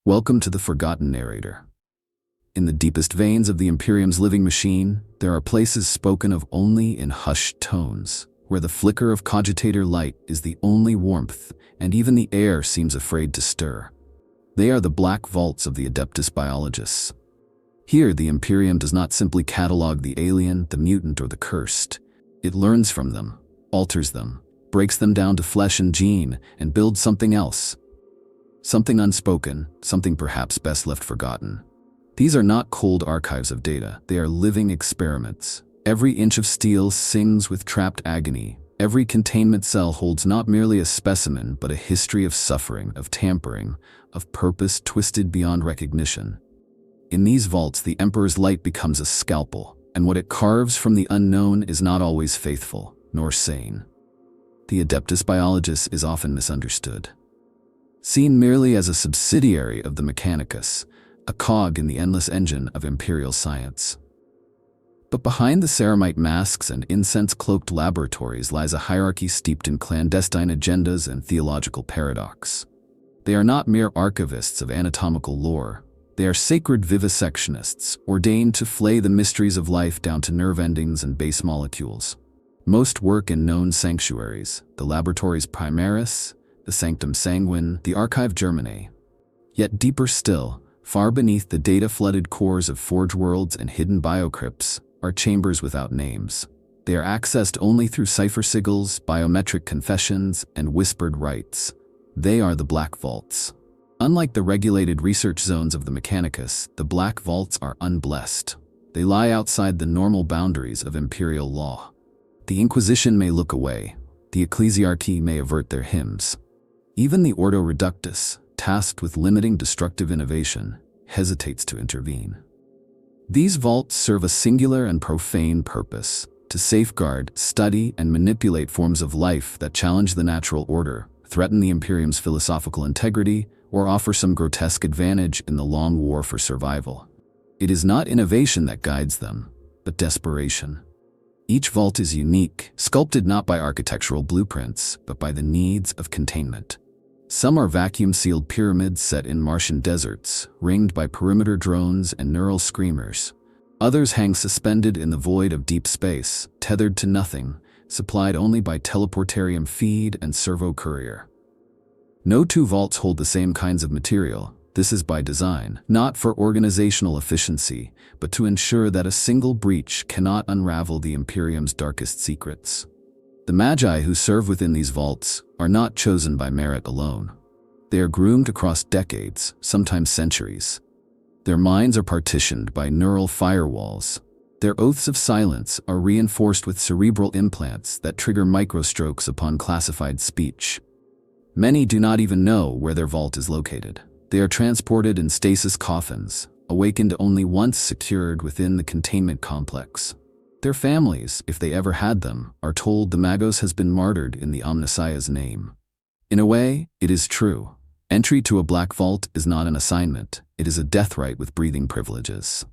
Welcome to the Forgotten Narrator. In the deepest veins of the Imperium's living machine, there are places spoken of only in hushed tones, where the flicker of cogitator light is the only warmth, and even the air seems afraid to stir. They are the black vaults of the Adeptus Biologists. Here, the Imperium does not simply catalog the alien, the mutant, or the cursed. It learns from them, alters them, breaks them down to flesh and gene, and builds something else. Something unspoken, something perhaps best left forgotten. These are not cold archives of data, they are living experiments. Every inch of steel sings with trapped agony. Every containment cell holds not merely a specimen, but a history of suffering, of tampering, of purpose twisted beyond recognition. In these vaults, the Emperor's light becomes a scalpel, and what it carves from the unknown is not always faithful, nor sane. The Adeptus Biologis is often misunderstood. Seen merely as a subsidiary of the Mechanicus, a cog in the endless engine of imperial science. But behind the ceramite masks and incense-cloaked laboratories lies a hierarchy steeped in clandestine agendas and theological paradox. They are not mere archivists of anatomical lore. They are sacred vivisectionists, ordained to flay the mysteries of life down to nerve endings and base molecules. Most work in known sanctuaries, the laboratories Primaris, the Sanctum Sanguine, the Archive Germanae. Yet deeper still, far beneath the data-flooded cores of forge worlds and hidden biocrypts, are chambers without names. They are accessed only through cipher sigils, biometric confessions, and whispered rites. They are the Black Vaults. Unlike the regulated research zones of the Mechanicus, the Black Vaults are unblessed. They lie outside the normal boundaries of imperial law. The Inquisition may look away. The ecclesiarchy may avert their hymns. Even the Ordo Reductus, tasked with limiting destructive innovation, hesitates to intervene. These vaults serve a singular and profane purpose: to safeguard, study, and manipulate forms of life that challenge the natural order, threaten the Imperium's philosophical integrity, or offer some grotesque advantage in the long war for survival. It is not innovation that guides them, but desperation. Each vault is unique, sculpted not by architectural blueprints, but by the needs of containment. Some are vacuum-sealed pyramids set in Martian deserts, ringed by perimeter drones and neural screamers. Others hang suspended in the void of deep space, tethered to nothing, supplied only by teleportarium feed and servo courier. No two vaults hold the same kinds of material. This is by design, not for organizational efficiency, but to ensure that a single breach cannot unravel the Imperium's darkest secrets. The Magi who serve within these vaults are not chosen by merit alone. They are groomed across decades, sometimes centuries. Their minds are partitioned by neural firewalls. Their oaths of silence are reinforced with cerebral implants that trigger microstrokes upon classified speech. Many do not even know where their vault is located. They are transported in stasis coffins, awakened only once secured within the containment complex. Their families, if they ever had them, are told the Magos has been martyred in the Omnissiah's name. In a way, it is true. Entry to a Black Vault is not an assignment, it is a death right with breathing privileges.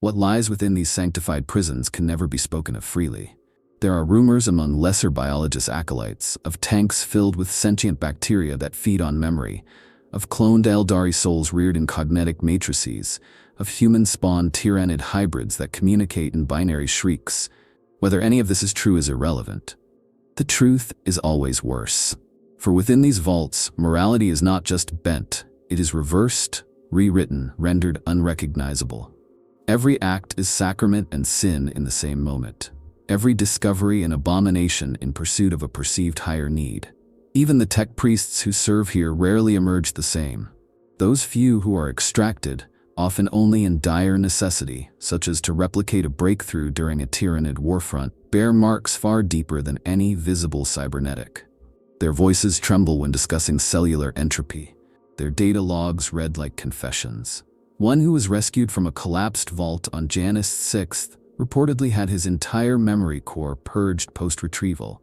What lies within these sanctified prisons can never be spoken of freely. There are rumors among lesser biologist acolytes of tanks filled with sentient bacteria that feed on memory, of cloned Eldari souls reared in cognetic matrices, of human-spawned tyrannid hybrids that communicate in binary shrieks. Whether any of this is true is irrelevant. The truth is always worse. For within these vaults, morality is not just bent, it is reversed, rewritten, rendered unrecognizable. Every act is sacrament and sin in the same moment. Every discovery an abomination in pursuit of a perceived higher need. Even the tech priests who serve here rarely emerge the same. Those few who are extracted, often only in dire necessity, such as to replicate a breakthrough during a tyrannid warfront, bear marks far deeper than any visible cybernetic. Their voices tremble when discussing cellular entropy. Their data logs read like confessions. One who was rescued from a collapsed vault on Janus 6th reportedly had his entire memory core purged post-retrieval,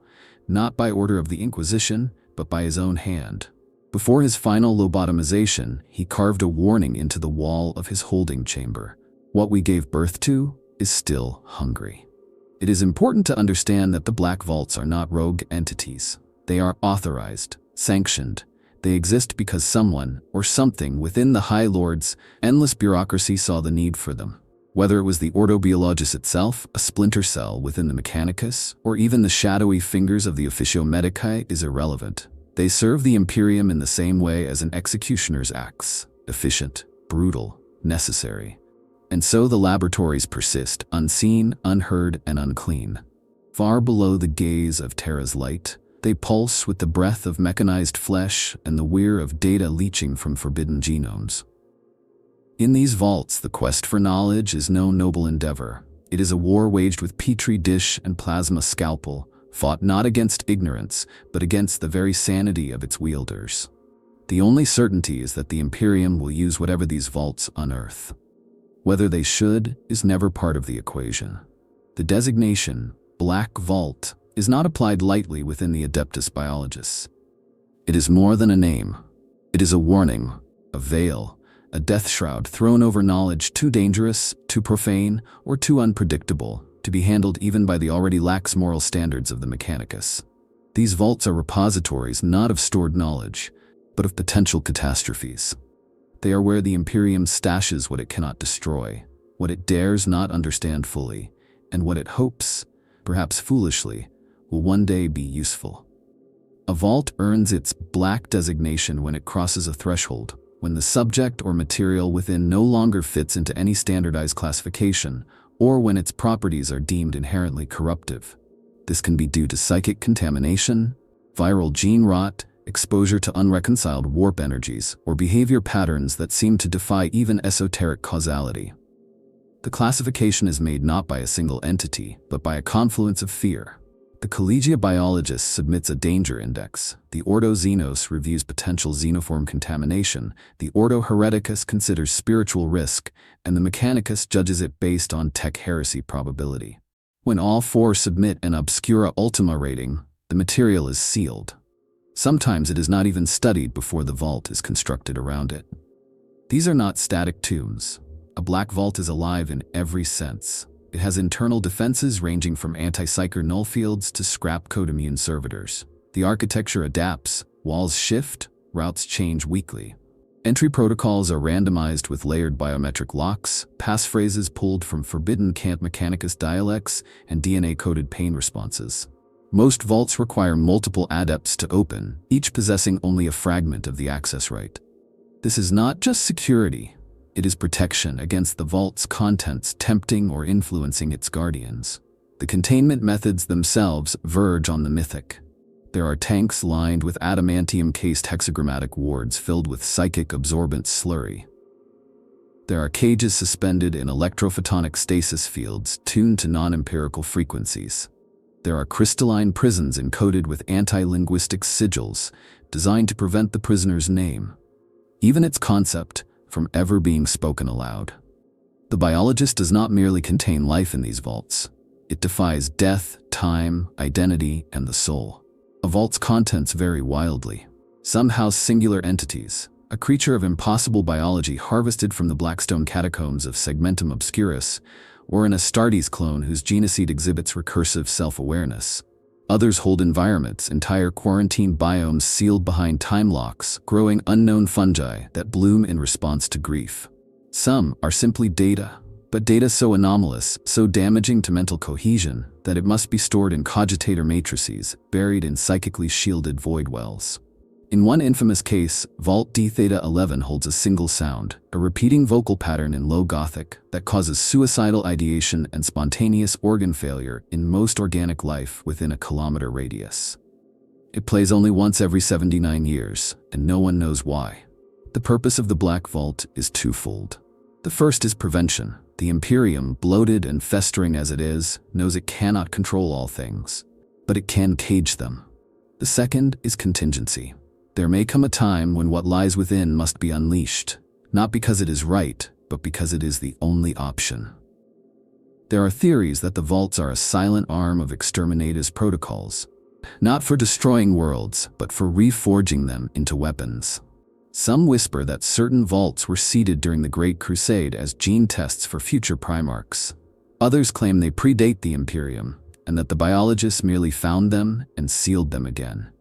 not by order of the Inquisition, but by his own hand. Before his final lobotomization, he carved a warning into the wall of his holding chamber. What we gave birth to is still hungry. It is important to understand that the Black Vaults are not rogue entities. They are authorized, sanctioned, They exist because someone, or something, within the High Lord's endless bureaucracy saw the need for them. Whether it was the Ordo Biologis itself, a splinter cell within the Mechanicus, or even the shadowy fingers of the Officio Medicae is irrelevant. They serve the Imperium in the same way as an executioner's axe: efficient, brutal, necessary. And so the laboratories persist, unseen, unheard, and unclean. Far below the gaze of Terra's light, they pulse with the breath of mechanized flesh and the whir of data leaching from forbidden genomes. In these vaults, the quest for knowledge is no noble endeavor. It is a war waged with petri dish and plasma scalpel, fought not against ignorance, but against the very sanity of its wielders. The only certainty is that the Imperium will use whatever these vaults unearth. Whether they should is never part of the equation. The designation, Black Vault, is not applied lightly within the Adeptus Biologis. It is more than a name. It is a warning, a veil, a death shroud thrown over knowledge too dangerous, too profane, or too unpredictable to be handled even by the already lax moral standards of the Mechanicus. These vaults are repositories not of stored knowledge, but of potential catastrophes. They are where the Imperium stashes what it cannot destroy, what it dares not understand fully, and what it hopes, perhaps foolishly, will one day be useful. A vault earns its black designation when it crosses a threshold, when the subject or material within no longer fits into any standardized classification, or when its properties are deemed inherently corruptive. This can be due to psychic contamination, viral gene rot, exposure to unreconciled warp energies, or behavior patterns that seem to defy even esoteric causality. The classification is made not by a single entity, but by a confluence of fear. The Collegia Biologis submits a danger index, the Ordo Xenos reviews potential xenoform contamination, the Ordo Hereticus considers spiritual risk, and the Mechanicus judges it based on tech heresy probability. When all four submit an obscura ultima rating, the material is sealed. Sometimes it is not even studied before the vault is constructed around it. These are not static tombs. A black vault is alive in every sense. It has internal defenses ranging from anti-psyker nullfields to scrap code immune servitors. The architecture adapts, walls shift, routes change weekly. Entry protocols are randomized with layered biometric locks, passphrases pulled from forbidden Cant Mechanicus dialects, and DNA-coded pain responses. Most vaults require multiple adepts to open, each possessing only a fragment of the access right. This is not just security. It is protection against the vault's contents tempting or influencing its guardians. The containment methods themselves verge on the mythic. There are tanks lined with adamantium-cased hexagrammatic wards filled with psychic absorbent slurry. There are cages suspended in electrophotonic stasis fields tuned to non-empirical frequencies. There are crystalline prisons encoded with anti-linguistic sigils designed to prevent the prisoner's name, even its concept, from ever being spoken aloud. The biologist does not merely contain life in these vaults. It defies death, time, identity, and the soul. A vault's contents vary wildly. Some house singular entities, a creature of impossible biology harvested from the Blackstone catacombs of Segmentum Obscurus, or an Astartes clone whose genoseed exhibits recursive self-awareness. Others hold environments, entire quarantine biomes sealed behind time locks, growing unknown fungi that bloom in response to grief. Some are simply data, but data so anomalous, so damaging to mental cohesion, that it must be stored in cogitator matrices, buried in psychically shielded void wells. In one infamous case, Vault D Theta 11 holds a single sound, a repeating vocal pattern in Low Gothic that causes suicidal ideation and spontaneous organ failure in most organic life within a kilometer radius. It plays only once every 79 years, and no one knows why. The purpose of the Black Vault is twofold. The first is prevention. The Imperium, bloated and festering as it is, knows it cannot control all things, but it can cage them. The second is contingency. There may come a time when what lies within must be unleashed, not because it is right, but because it is the only option. There are theories that the vaults are a silent arm of exterminatus protocols, not for destroying worlds, but for reforging them into weapons. Some whisper that certain vaults were seeded during the Great Crusade as gene tests for future Primarchs. Others claim they predate the Imperium, and that the biologists merely found them and sealed them again.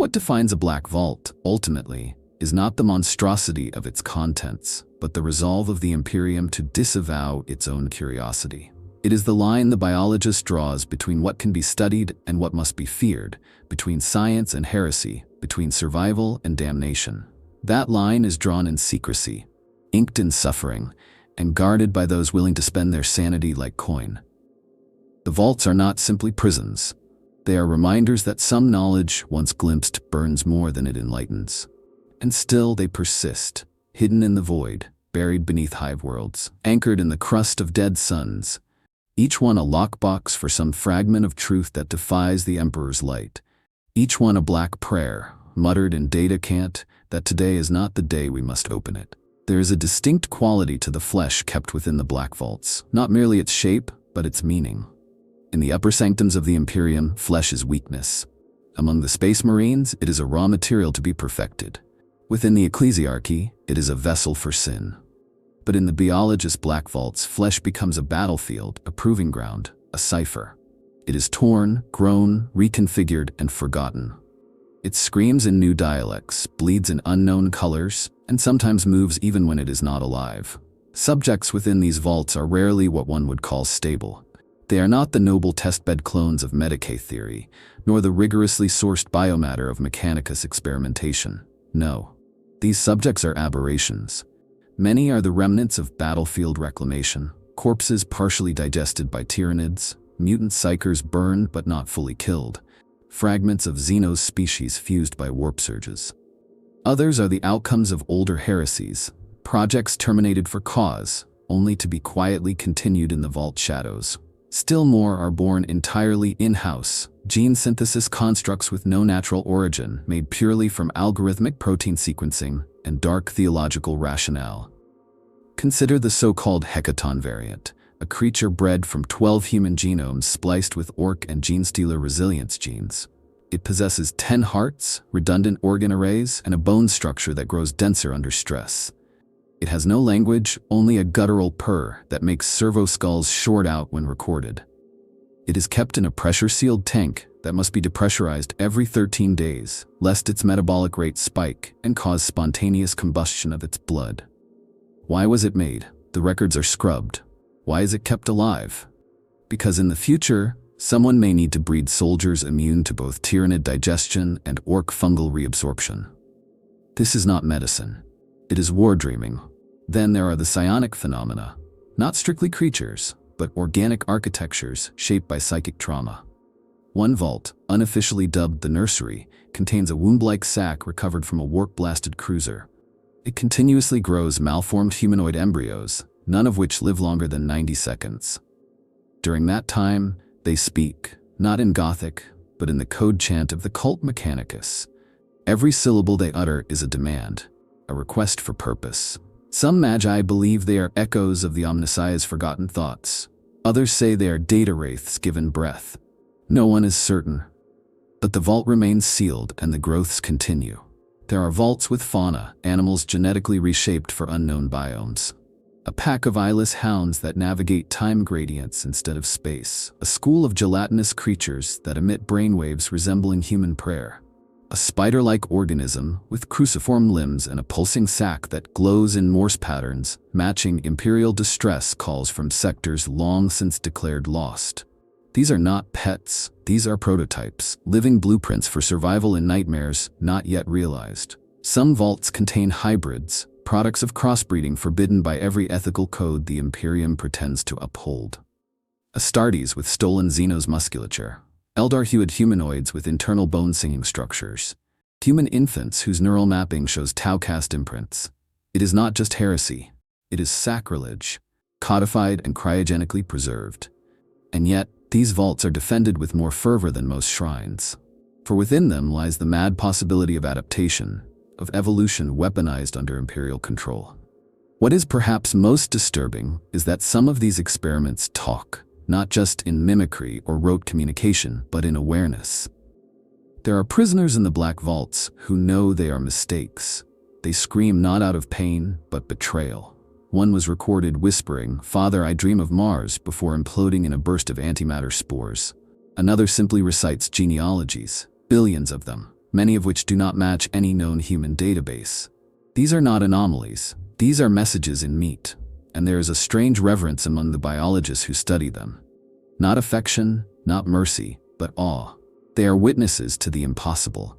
What defines a black vault, ultimately, is not the monstrosity of its contents, but the resolve of the Imperium to disavow its own curiosity. It is the line the biologist draws between what can be studied and what must be feared, between science and heresy, between survival and damnation. That line is drawn in secrecy, inked in suffering, and guarded by those willing to spend their sanity like coin. The vaults are not simply prisons. They are reminders that some knowledge, once glimpsed, burns more than it enlightens. And still they persist, hidden in the void, buried beneath hive worlds, anchored in the crust of dead suns, each one a lockbox for some fragment of truth that defies the Emperor's light. Each one a black prayer, muttered in data cant, that today is not the day we must open it. There is a distinct quality to the flesh kept within the black vaults, not merely its shape, but its meaning. In the upper sanctums of the Imperium, flesh is weakness. Among the Space Marines, it is a raw material to be perfected. Within the Ecclesiarchy, it is a vessel for sin. But in the Biologis black vaults, flesh becomes a battlefield, a proving ground, a cipher. It is torn, grown, reconfigured, and forgotten. It screams in new dialects, bleeds in unknown colors, and sometimes moves even when it is not alive. Subjects within these vaults are rarely what one would call stable. They are not the noble testbed clones of Medicae theory, nor the rigorously sourced biomatter of Mechanicus experimentation. No. These subjects are aberrations. Many are the remnants of battlefield reclamation, corpses partially digested by tyrannids, mutant psychers burned but not fully killed, fragments of Xenos species fused by warp surges. Others are the outcomes of older heresies, projects terminated for cause, only to be quietly continued in the vault shadows. Still more are born entirely in-house, gene synthesis constructs with no natural origin, made purely from algorithmic protein sequencing and dark theological rationale. Consider the so-called hecaton variant, a creature bred from 12 human genomes spliced with orc and genestealer resilience genes. It possesses 10 hearts, redundant organ arrays, and a bone structure that grows denser under stress. It has no language, only a guttural purr that makes servo skulls short out when recorded. It is kept in a pressure-sealed tank that must be depressurized every 13 days, lest its metabolic rate spike and cause spontaneous combustion of its blood. Why was it made? The records are scrubbed. Why is it kept alive? Because in the future, someone may need to breed soldiers immune to both tyrannid digestion and orc fungal reabsorption. This is not medicine. It is war dreaming. Then there are the psionic phenomena, not strictly creatures, but organic architectures shaped by psychic trauma. One vault, unofficially dubbed the Nursery, contains a womb-like sac recovered from a warp-blasted cruiser. It continuously grows malformed humanoid embryos, none of which live longer than 90 seconds. During that time, they speak, not in Gothic, but in the code chant of the cult Mechanicus. Every syllable they utter is a demand, a request for purpose. Some magi believe they are echoes of the Omnissiah's forgotten thoughts. Others say they are data wraiths given breath. No one is certain. But the vault remains sealed and the growths continue. There are vaults with fauna, animals genetically reshaped for unknown biomes. A pack of eyeless hounds that navigate time gradients instead of space. A school of gelatinous creatures that emit brainwaves resembling human prayer. A spider-like organism with cruciform limbs and a pulsing sac that glows in Morse patterns, matching imperial distress calls from sectors long since declared lost. These are not pets, these are prototypes, living blueprints for survival in nightmares not yet realized. Some vaults contain hybrids, products of crossbreeding forbidden by every ethical code the Imperium pretends to uphold. Astartes with stolen Xenos musculature. Eldar-hued humanoids with internal bone-singing structures. Human infants whose neural mapping shows Tau-cast imprints. It is not just heresy. It is sacrilege, codified and cryogenically preserved. And yet, these vaults are defended with more fervor than most shrines. For within them lies the mad possibility of adaptation, of evolution weaponized under imperial control. What is perhaps most disturbing is that some of these experiments talk, not just in mimicry or rote communication, but in awareness. There are prisoners in the black vaults who know they are mistakes. They scream not out of pain, but betrayal. One was recorded whispering, "Father, I dream of Mars," before imploding in a burst of antimatter spores. Another simply recites genealogies, billions of them, many of which do not match any known human database. These are not anomalies. These are messages in meat, and there is a strange reverence among the biologists who study them. Not affection, not mercy, but awe. They are witnesses to the impossible.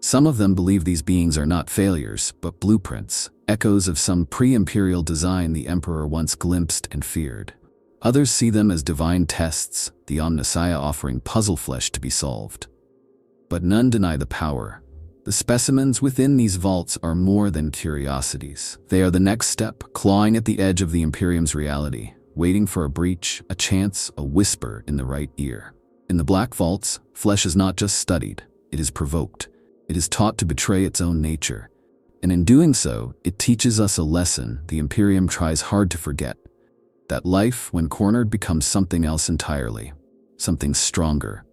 Some of them believe these beings are not failures, but blueprints, echoes of some pre-imperial design the Emperor once glimpsed and feared. Others see them as divine tests, the Omnissiah offering puzzle flesh to be solved. But none deny the power. The specimens within these vaults are more than curiosities. They are the next step, clawing at the edge of the Imperium's reality, waiting for a breach, a chance, a whisper in the right ear. In the Black Vaults, flesh is not just studied, it is provoked. It is taught to betray its own nature. And in doing so, it teaches us a lesson the Imperium tries hard to forget. That life, when cornered, becomes something else entirely. Something stronger.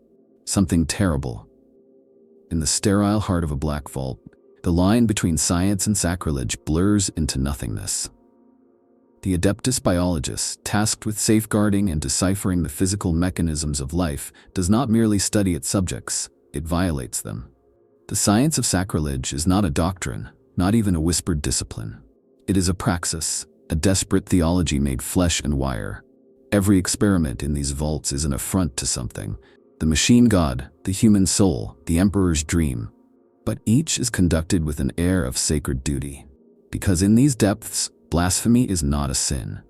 Something terrible. In the sterile heart of a Black Vault, the line between science and sacrilege blurs into nothingness. The Adeptus Biologis, tasked with safeguarding and deciphering the physical mechanisms of life, does not merely study its subjects, it violates them. The science of sacrilege is not a doctrine, not even a whispered discipline. It is a praxis, a desperate theology made flesh and wire. Every experiment in these vaults is an affront to something. The machine god, the human soul, the Emperor's dream. But each is conducted with an air of sacred duty. Because in these depths, blasphemy is not a sin.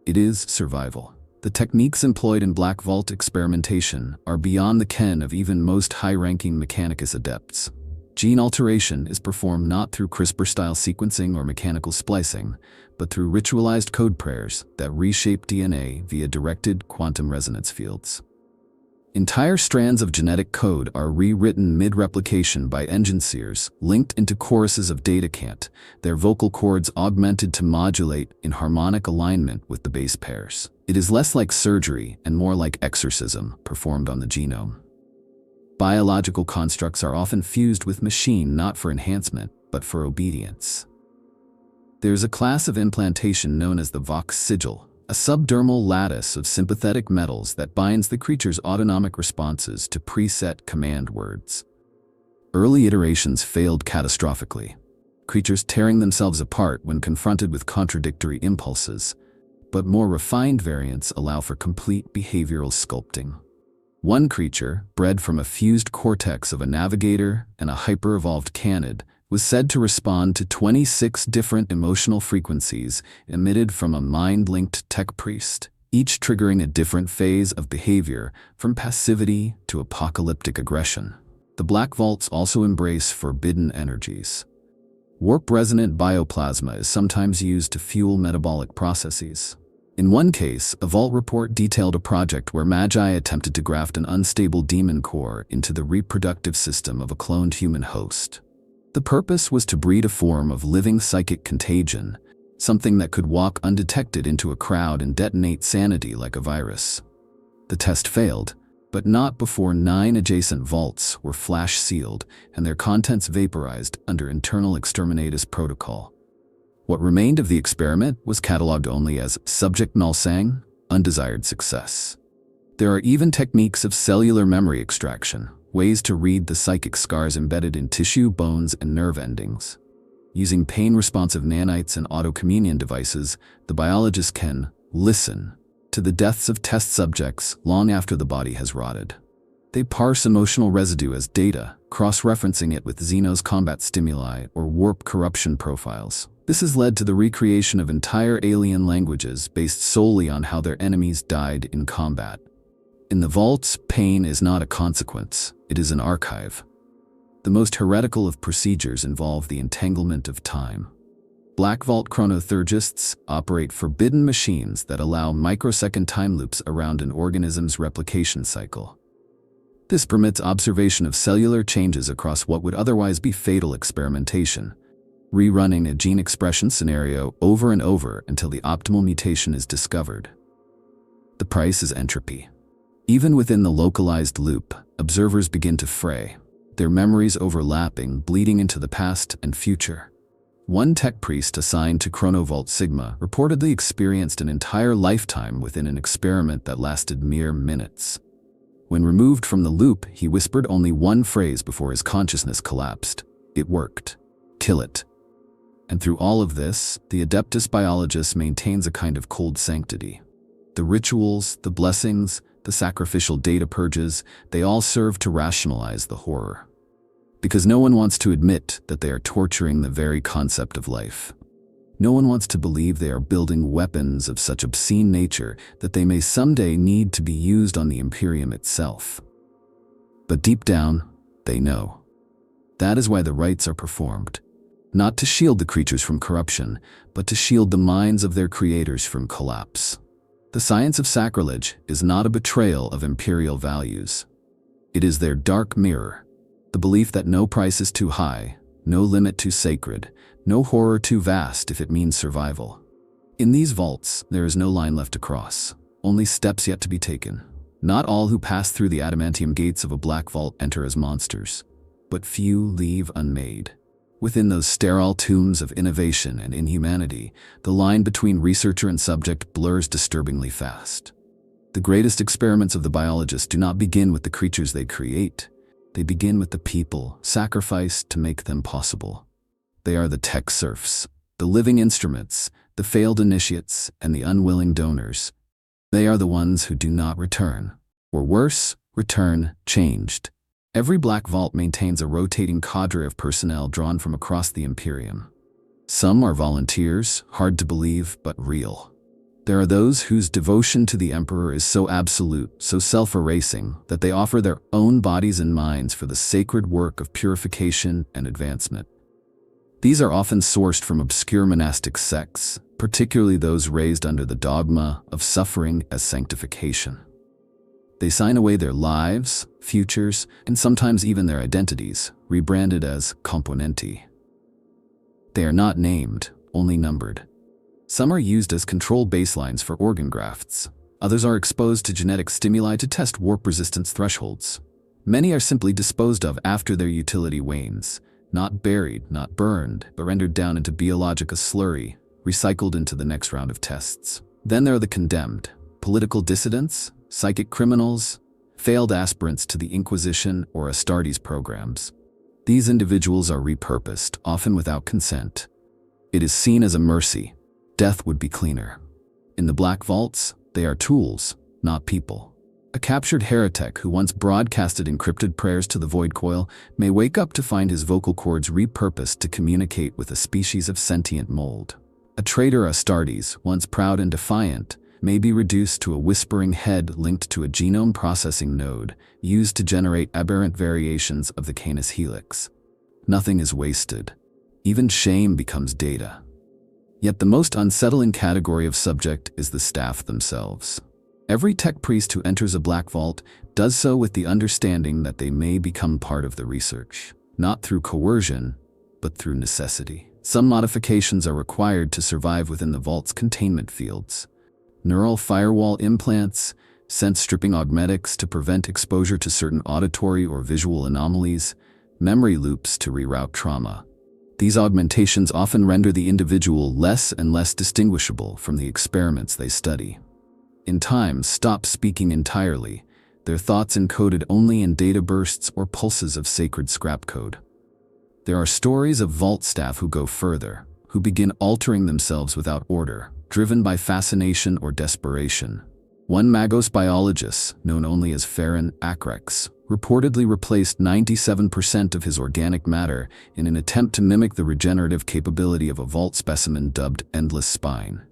It is survival. The techniques employed in Black Vault experimentation are beyond the ken of even most high-ranking Mechanicus adepts. Gene alteration is performed not through CRISPR-style sequencing or mechanical splicing, but through ritualized code prayers that reshape DNA via directed quantum resonance fields. Entire strands of genetic code are rewritten mid-replication by engine seers, linked into choruses of datacant, their vocal cords augmented to modulate in harmonic alignment with the base pairs. It is less like surgery and more like exorcism performed on the genome. Biological constructs are often fused with machine not for enhancement, but for obedience. There is a class of implantation known as the Vox sigil, a subdermal lattice of sympathetic metals that binds the creature's autonomic responses to preset command words. Early iterations failed catastrophically, creatures tearing themselves apart when confronted with contradictory impulses, but more refined variants allow for complete behavioral sculpting. One creature, bred from a fused cortex of a navigator and a hyper-evolved canid, was said to respond to 26 different emotional frequencies emitted from a mind-linked tech priest, each triggering a different phase of behavior, from passivity to apocalyptic aggression. The Black Vaults also embrace forbidden energies. Warp-resonant bioplasma is sometimes used to fuel metabolic processes. In one case, a Vault report detailed a project where Magi attempted to graft an unstable demon core into the reproductive system of a cloned human host. The purpose was to breed a form of living psychic contagion, something that could walk undetected into a crowd and detonate sanity like a virus. The test failed, but not before 9 adjacent vaults were flash-sealed and their contents vaporized under internal exterminatus protocol. What remained of the experiment was catalogued only as subject null sang, undesired success. There are even techniques of cellular memory extraction, ways to read the psychic scars embedded in tissue, bones, and nerve endings. Using pain-responsive nanites and auto-communion devices, the biologists can listen to the deaths of test subjects long after the body has rotted. They parse emotional residue as data, cross-referencing it with Xenos combat stimuli or warp corruption profiles. This has led to the recreation of entire alien languages based solely on how their enemies died in combat. In the vaults, pain is not a consequence, it is an archive. The most heretical of procedures involve the entanglement of time. Black Vault chronotherigists operate forbidden machines that allow microsecond time loops around an organism's replication cycle. This permits observation of cellular changes across what would otherwise be fatal experimentation, rerunning a gene expression scenario over and over until the optimal mutation is discovered. The price is entropy. Even within the localized loop, observers begin to fray, their memories overlapping, bleeding into the past and future. One tech priest assigned to Chronovault Sigma reportedly experienced an entire lifetime within an experiment that lasted mere minutes. When removed from the loop, he whispered only one phrase before his consciousness collapsed. It worked. Kill it. And through all of this, the Adeptus Biologis maintains a kind of cold sanctity. The rituals, the blessings, the sacrificial data purges, they all serve to rationalize the horror. Because no one wants to admit that they are torturing the very concept of life. No one wants to believe they are building weapons of such obscene nature that they may someday need to be used on the Imperium itself. But deep down, they know. That is why the rites are performed. Not to shield the creatures from corruption, but to shield the minds of their creators from collapse. The science of sacrilege is not a betrayal of imperial values. It is their dark mirror, the belief that no price is too high, no limit too sacred, no horror too vast if it means survival. In these vaults, there is no line left to cross, only steps yet to be taken. Not all who pass through the adamantium gates of a black vault enter as monsters, but few leave unmade. Within those sterile tombs of innovation and inhumanity, the line between researcher and subject blurs disturbingly fast. The greatest experiments of the biologists do not begin with the creatures they create. They begin with the people sacrificed to make them possible. They are the tech serfs, the living instruments, the failed initiates, and the unwilling donors. They are the ones who do not return, or worse, return changed. Every black vault maintains a rotating cadre of personnel drawn from across the Imperium. Some are volunteers, hard to believe, but real. There are those whose devotion to the Emperor is so absolute, so self-erasing, that they offer their own bodies and minds for the sacred work of purification and advancement. These are often sourced from obscure monastic sects, particularly those raised under the dogma of suffering as sanctification. They sign away their lives, futures, and sometimes even their identities, rebranded as componenti. They are not named, only numbered. Some are used as control baselines for organ grafts. Others are exposed to genetic stimuli to test warp resistance thresholds. Many are simply disposed of after their utility wanes. Not buried, not burned, but rendered down into Biologis slurry, recycled into the next round of tests. Then there are the condemned, political dissidents, psychic criminals, failed aspirants to the Inquisition or Astartes programs. These individuals are repurposed, often without consent. It is seen as a mercy. Death would be cleaner. In the Black Vaults, they are tools, not people. A captured heretic who once broadcasted encrypted prayers to the Void Coil may wake up to find his vocal cords repurposed to communicate with a species of sentient mold. A traitor Astartes, once proud and defiant, may be reduced to a whispering head linked to a genome processing node used to generate aberrant variations of the Canis helix. Nothing is wasted. Even shame becomes data. Yet the most unsettling category of subject is the staff themselves. Every tech priest who enters a black vault does so with the understanding that they may become part of the research, not through coercion, but through necessity. Some modifications are required to survive within the vault's containment fields. Neural firewall implants, sense-stripping augmetics to prevent exposure to certain auditory or visual anomalies, memory loops to reroute trauma. These augmentations often render the individual less and less distinguishable from the experiments they study. In time, stop speaking entirely, their thoughts encoded only in data bursts or pulses of sacred scrap code. There are stories of vault staff who go further, who begin altering themselves without order, driven by fascination or desperation. One Magos biologist, known only as Farron Acrex, reportedly replaced 97% of his organic matter in an attempt to mimic the regenerative capability of a vault specimen dubbed Endless Spine.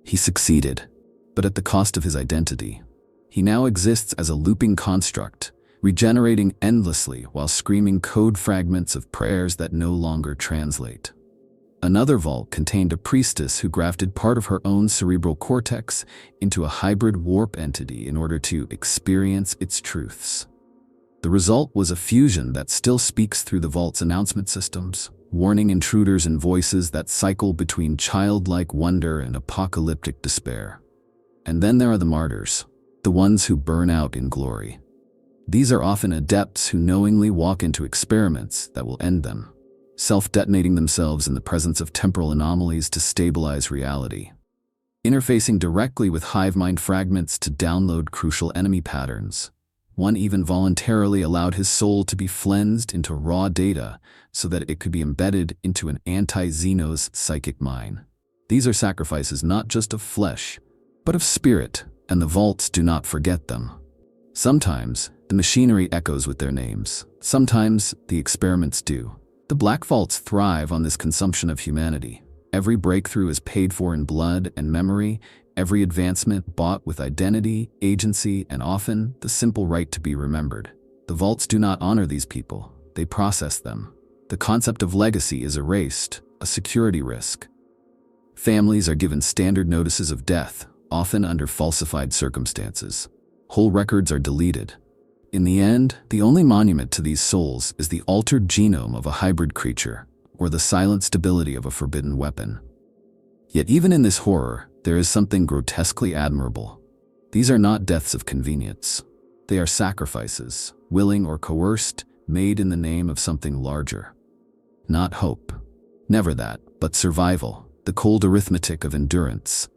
He succeeded, but at the cost of his identity. He now exists as a looping construct, regenerating endlessly while screaming code fragments of prayers that no longer translate. Another vault contained a priestess who grafted part of her own cerebral cortex into a hybrid warp entity in order to experience its truths. The result was a fusion that still speaks through the vault's announcement systems, warning intruders in voices that cycle between childlike wonder and apocalyptic despair. And then there are the martyrs, the ones who burn out in glory. These are often adepts who knowingly walk into experiments that will end them, self-detonating themselves in the presence of temporal anomalies to stabilize reality, interfacing directly with hive mind fragments to download crucial enemy patterns. One even voluntarily allowed his soul to be flensed into raw data so that it could be embedded into an anti-Xenos psychic mine. These are sacrifices not just of flesh, but of spirit, and the vaults do not forget them. Sometimes, the machinery echoes with their names. Sometimes, the experiments do. The Black Vaults thrive on this consumption of humanity. Every breakthrough is paid for in blood and memory, every advancement bought with identity, agency, and often the simple right to be remembered. The vaults do not honor these people, they process them. The concept of legacy is erased, a security risk. Families are given standard notices of death, often under falsified circumstances. Whole records are deleted. In the end, the only monument to these souls is the altered genome of a hybrid creature, or the silent stability of a forbidden weapon. Yet even in this horror, there is something grotesquely admirable. These are not deaths of convenience. They are sacrifices, willing or coerced, made in the name of something larger. Not hope. Never that, but survival, the cold arithmetic of endurance.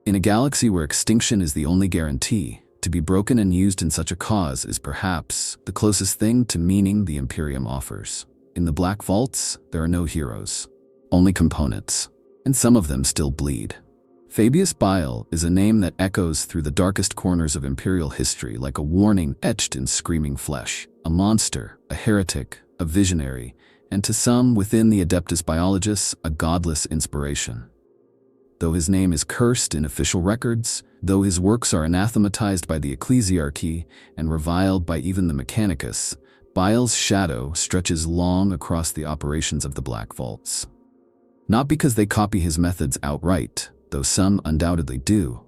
In a galaxy where extinction is the only guarantee, to be broken and used in such a cause is perhaps the closest thing to meaning the Imperium offers. In the Black Vaults, there are no heroes, only components, and some of them still bleed. Fabius Bile is a name that echoes through the darkest corners of Imperial history like a warning etched in screaming flesh. A monster, a heretic, a visionary, and to some within the Adeptus Biologis, a godless inspiration. Though his name is cursed in official records, though his works are anathematized by the ecclesiarchy and reviled by even the Mechanicus, Bile's shadow stretches long across the operations of the Black Vaults. Not because they copy his methods outright, though some undoubtedly do,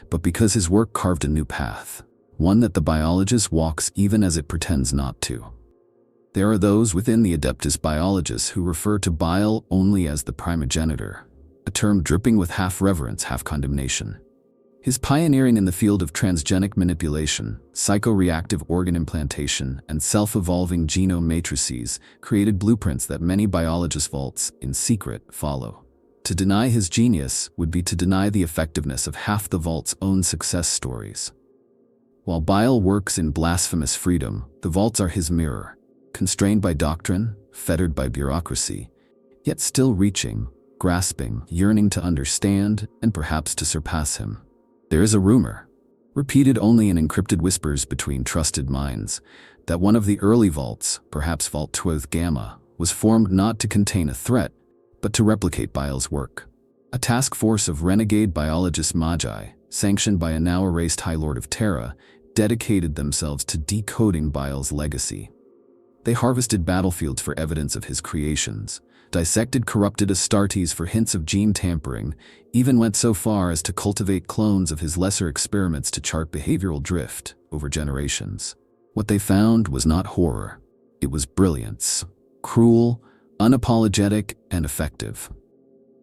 but because his work carved a new path, one that the Biologis walks even as it pretends not to. There are those within the Adeptus Biologis who refer to Bile only as the primogenitor, a term dripping with half reverence, half condemnation. His pioneering in the field of transgenic manipulation, psychoreactive organ implantation, and self-evolving genome matrices created blueprints that many Biologist vaults, in secret, follow. To deny his genius would be to deny the effectiveness of half the vault's own success stories. While Bile works in blasphemous freedom, the vaults are his mirror, constrained by doctrine, fettered by bureaucracy, yet still reaching, grasping, yearning to understand, and perhaps to surpass him. There is a rumor, repeated only in encrypted whispers between trusted minds, that one of the early vaults, perhaps Vault 12 Gamma, was formed not to contain a threat, but to replicate Bile's work. A task force of renegade biologist magi, sanctioned by a now erased High Lord of Terra, dedicated themselves to decoding Bile's legacy. They harvested battlefields for evidence of his creations, dissected corrupted Astartes for hints of gene tampering, even went so far as to cultivate clones of his lesser experiments to chart behavioral drift over generations. What they found was not horror, it was brilliance, cruel, unapologetic, and effective.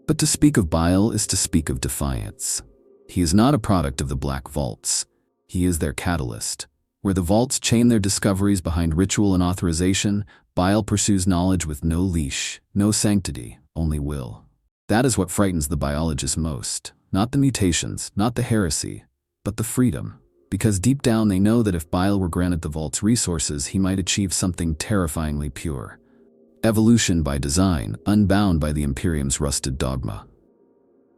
But to speak of Bile is to speak of defiance. He is not a product of the Black Vaults, he is their catalyst. Where the vaults chain their discoveries behind ritual and authorization, Bile pursues knowledge with no leash, no sanctity, only will. That is what frightens the biologist most. Not the mutations, not the heresy, but the freedom. Because deep down they know that if Bile were granted the vault's resources, he might achieve something terrifyingly pure. Evolution by design, unbound by the Imperium's rusted dogma.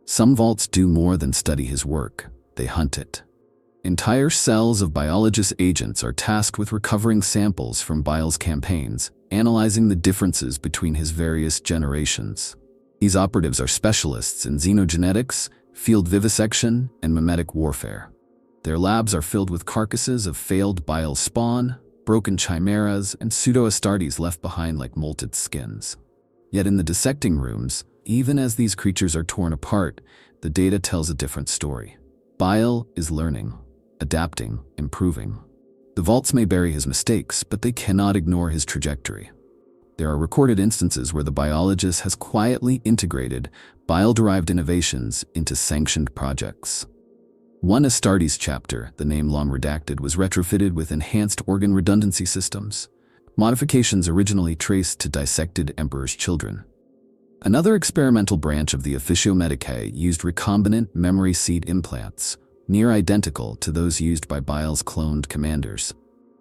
Some vaults do more than study his work, they hunt it. Entire cells of biologist agents are tasked with recovering samples from Bile's campaigns, analyzing the differences between his various generations. These operatives are specialists in xenogenetics, field vivisection, and mimetic warfare. Their labs are filled with carcasses of failed Bile spawn, broken chimeras, and pseudo-Astartes left behind like molted skins. Yet in the dissecting rooms, even as these creatures are torn apart, the data tells a different story. Bile is learning, adapting, improving. The vaults may bury his mistakes, but they cannot ignore his trajectory. There are recorded instances where the biologist has quietly integrated Bile-derived innovations into sanctioned projects. One Astartes chapter, the name long redacted, was retrofitted with enhanced organ redundancy systems, modifications originally traced to dissected emperor's children. Another experimental branch of the Officio Medicae used recombinant memory seed implants, near identical to those used by Bile's cloned commanders.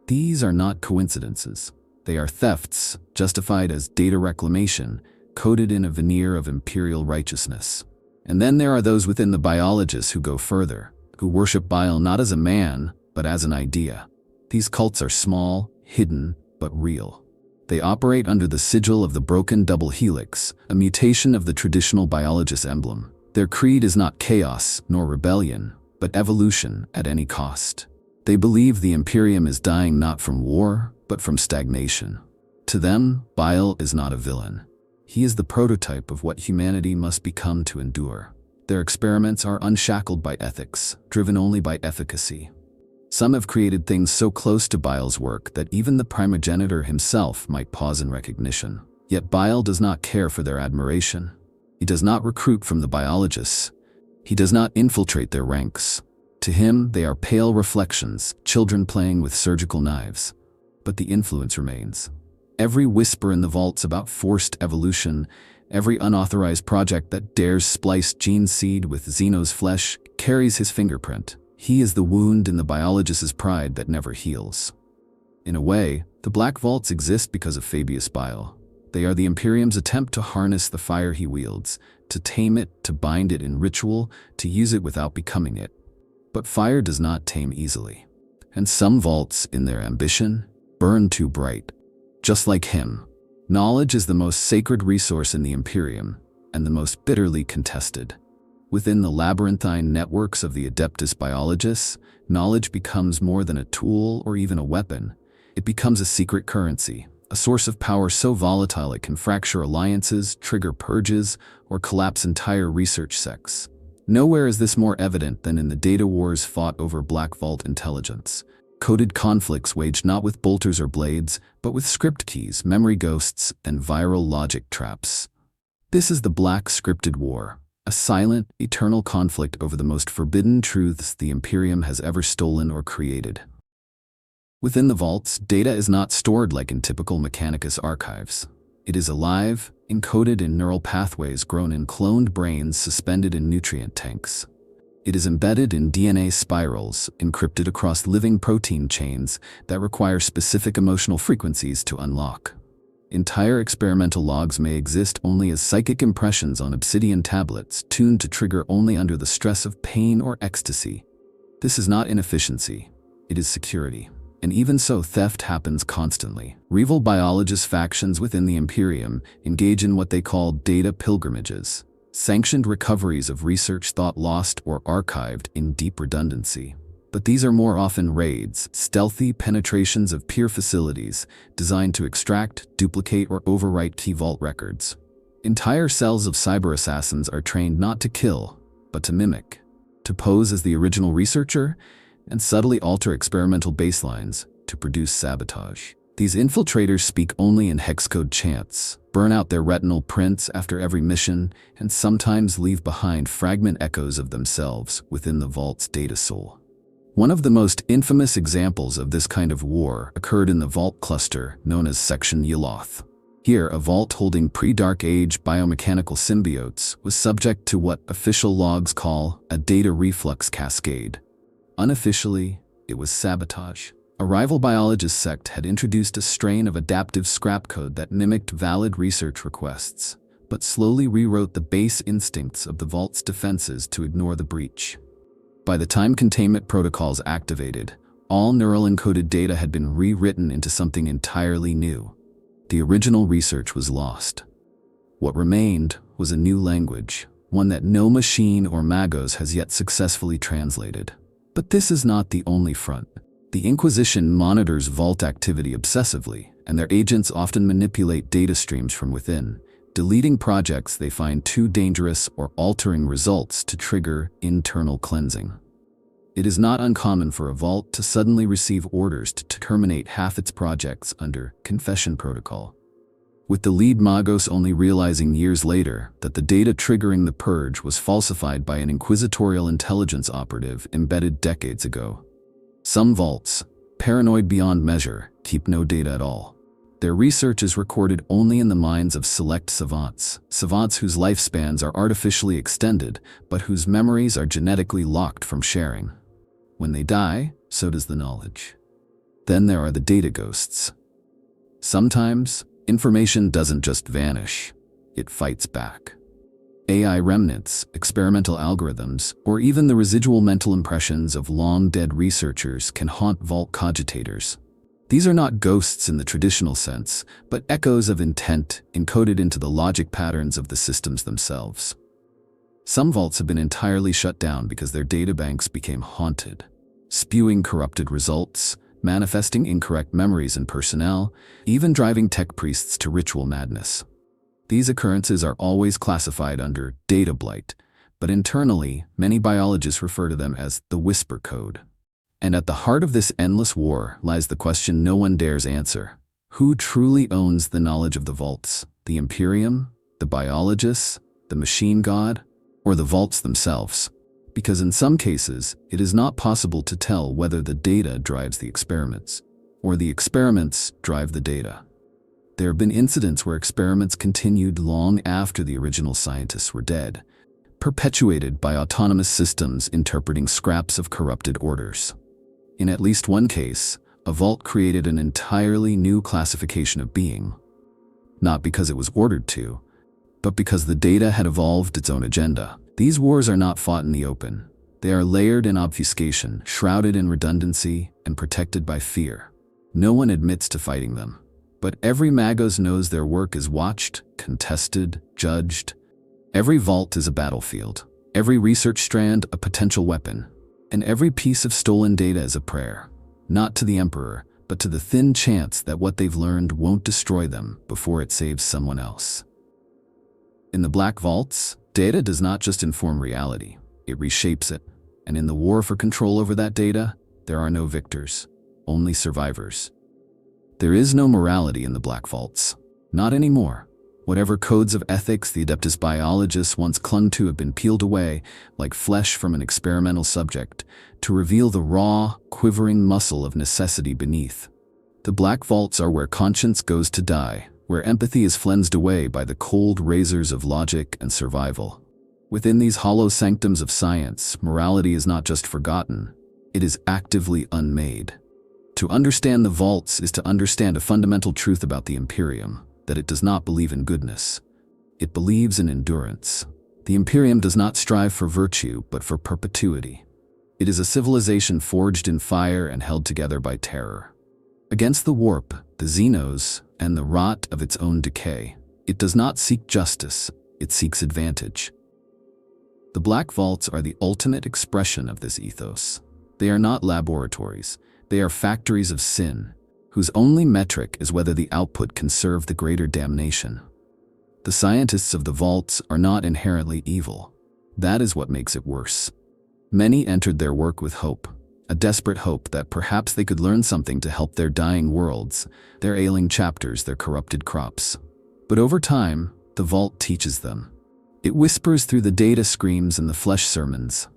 These are not coincidences. They are thefts, justified as data reclamation, coated in a veneer of imperial righteousness. And then there are those within the Biologists who go further, who worship Bile not as a man, but as an idea. These cults are small, hidden, but real. They operate under the sigil of the broken double helix, a mutation of the traditional Biologist emblem. Their creed is not chaos nor rebellion, but evolution at any cost. They believe the Imperium is dying not from war, but from stagnation. To them, Bile is not a villain. He is the prototype of what humanity must become to endure. Their experiments are unshackled by ethics, driven only by efficacy. Some have created things so close to Bile's work that even the primogenitor himself might pause in recognition. Yet Bile does not care for their admiration. He does not recruit from the Biologists. He does not infiltrate their ranks. To him, they are pale reflections, children playing with surgical knives. But the influence remains. Every whisper in the vaults about forced evolution, every unauthorized project that dares splice gene seed with Xenos flesh, carries his fingerprint. He is the wound in the Biologist's pride that never heals. In a way, the Black Vaults exist because of Fabius Bile. They are the Imperium's attempt to harness the fire he wields, to tame it, to bind it in ritual, to use it without becoming it. But fire does not tame easily. And some vaults, in their ambition, burn too bright. Just like him, knowledge is the most sacred resource in the Imperium, and the most bitterly contested. Within the labyrinthine networks of the Adeptus Biologists, knowledge becomes more than a tool or even a weapon. It becomes a secret currency, a source of power so volatile it can fracture alliances, trigger purges, or collapse entire research sects. Nowhere is this more evident than in the data wars fought over Black Vault intelligence. Coded conflicts waged not with bolters or blades, but with script keys, memory ghosts, and viral logic traps. This is the Black Scripted War. A silent, eternal conflict over the most forbidden truths the Imperium has ever stolen or created. Within the vaults, data is not stored like in typical Mechanicus archives. It is alive, encoded in neural pathways grown in cloned brains suspended in nutrient tanks. It is embedded in DNA spirals, encrypted across living protein chains that require specific emotional frequencies to unlock. Entire experimental logs may exist only as psychic impressions on obsidian tablets, tuned to trigger only under the stress of pain or ecstasy. This is not inefficiency, it is security. And even so, theft happens constantly. Rival biologist factions within the Imperium engage in what they call data pilgrimages, sanctioned recoveries of research thought lost or archived in deep redundancy. But these are more often raids, stealthy penetrations of peer facilities designed to extract, duplicate, or overwrite key vault records. Entire cells of cyber assassins are trained not to kill, but to mimic, to pose as the original researcher, and subtly alter experimental baselines to produce sabotage. These infiltrators speak only in hexcode chants, burn out their retinal prints after every mission, and sometimes leave behind fragment echoes of themselves within the vault's data soul. One of the most infamous examples of this kind of war occurred in the vault cluster known as Section Yloth. Here, a vault holding pre-Dark Age biomechanical symbiotes was subject to what official logs call a data reflux cascade. Unofficially, it was sabotage. A rival biologist sect had introduced a strain of adaptive scrap code that mimicked valid research requests, but slowly rewrote the base instincts of the vault's defenses to ignore the breach. By the time containment protocols activated, all neural encoded data had been rewritten into something entirely new. The original research was lost. What remained was a new language, one that no machine or magos has yet successfully translated. But this is not the only front. The Inquisition monitors vault activity obsessively, and their agents often manipulate data streams from within, deleting projects they find too dangerous or altering results to trigger internal cleansing. It is not uncommon for a vault to suddenly receive orders to terminate half its projects under confession protocol, with the lead magos only realizing years later that the data triggering the purge was falsified by an Inquisitorial intelligence operative embedded decades ago. Some vaults, paranoid beyond measure, keep no data at all. Their research is recorded only in the minds of select savants whose lifespans are artificially extended, but whose memories are genetically locked from sharing. When they die, so does the knowledge. Then there are the data ghosts. Sometimes, information doesn't just vanish, it fights back. AI remnants, experimental algorithms, or even the residual mental impressions of long-dead researchers can haunt vault cogitators. These are not ghosts in the traditional sense, but echoes of intent encoded into the logic patterns of the systems themselves. Some vaults have been entirely shut down because their databanks became haunted, spewing corrupted results, manifesting incorrect memories in personnel, even driving tech priests to ritual madness. These occurrences are always classified under data blight, but internally, many biologists refer to them as the whisper code. And at the heart of this endless war lies the question no one dares answer. Who truly owns the knowledge of the vaults? The Imperium? The Biologists? The machine god? Or the vaults themselves? Because in some cases, it is not possible to tell whether the data drives the experiments, or the experiments drive the data. There have been incidents where experiments continued long after the original scientists were dead, perpetuated by autonomous systems interpreting scraps of corrupted orders. In at least one case, a vault created an entirely new classification of being, not because it was ordered to, but because the data had evolved its own agenda. These wars are not fought in the open. They are layered in obfuscation, shrouded in redundancy, and protected by fear. No one admits to fighting them. But every Magos knows their work is watched, contested, judged. Every vault is a battlefield. Every research strand a potential weapon. And every piece of stolen data is a prayer. Not to the Emperor, but to the thin chance that what they've learned won't destroy them before it saves someone else. In the Black Vaults, data does not just inform reality, it reshapes it. And in the war for control over that data, there are no victors, only survivors. There is no morality in the Black Vaults. Not anymore. Whatever codes of ethics the Adeptus Biologists once clung to have been peeled away, like flesh from an experimental subject, to reveal the raw, quivering muscle of necessity beneath. The Black Vaults are where conscience goes to die, where empathy is flensed away by the cold razors of logic and survival. Within these hollow sanctums of science, morality is not just forgotten, it is actively unmade. To understand the vaults is to understand a fundamental truth about the Imperium, that it does not believe in goodness. It believes in endurance. The Imperium does not strive for virtue, but for perpetuity. It is a civilization forged in fire and held together by terror. Against the warp, the Xenos, and the rot of its own decay, it does not seek justice, it seeks advantage. The Black Vaults are the ultimate expression of this ethos. They are not laboratories. They are factories of sin, whose only metric is whether the output can serve the greater damnation. The scientists of the vaults are not inherently evil. That is what makes it worse. Many entered their work with hope, a desperate hope that perhaps they could learn something to help their dying worlds, their ailing chapters, their corrupted crops. But over time, the vault teaches them. It whispers through the data screams and the flesh sermons.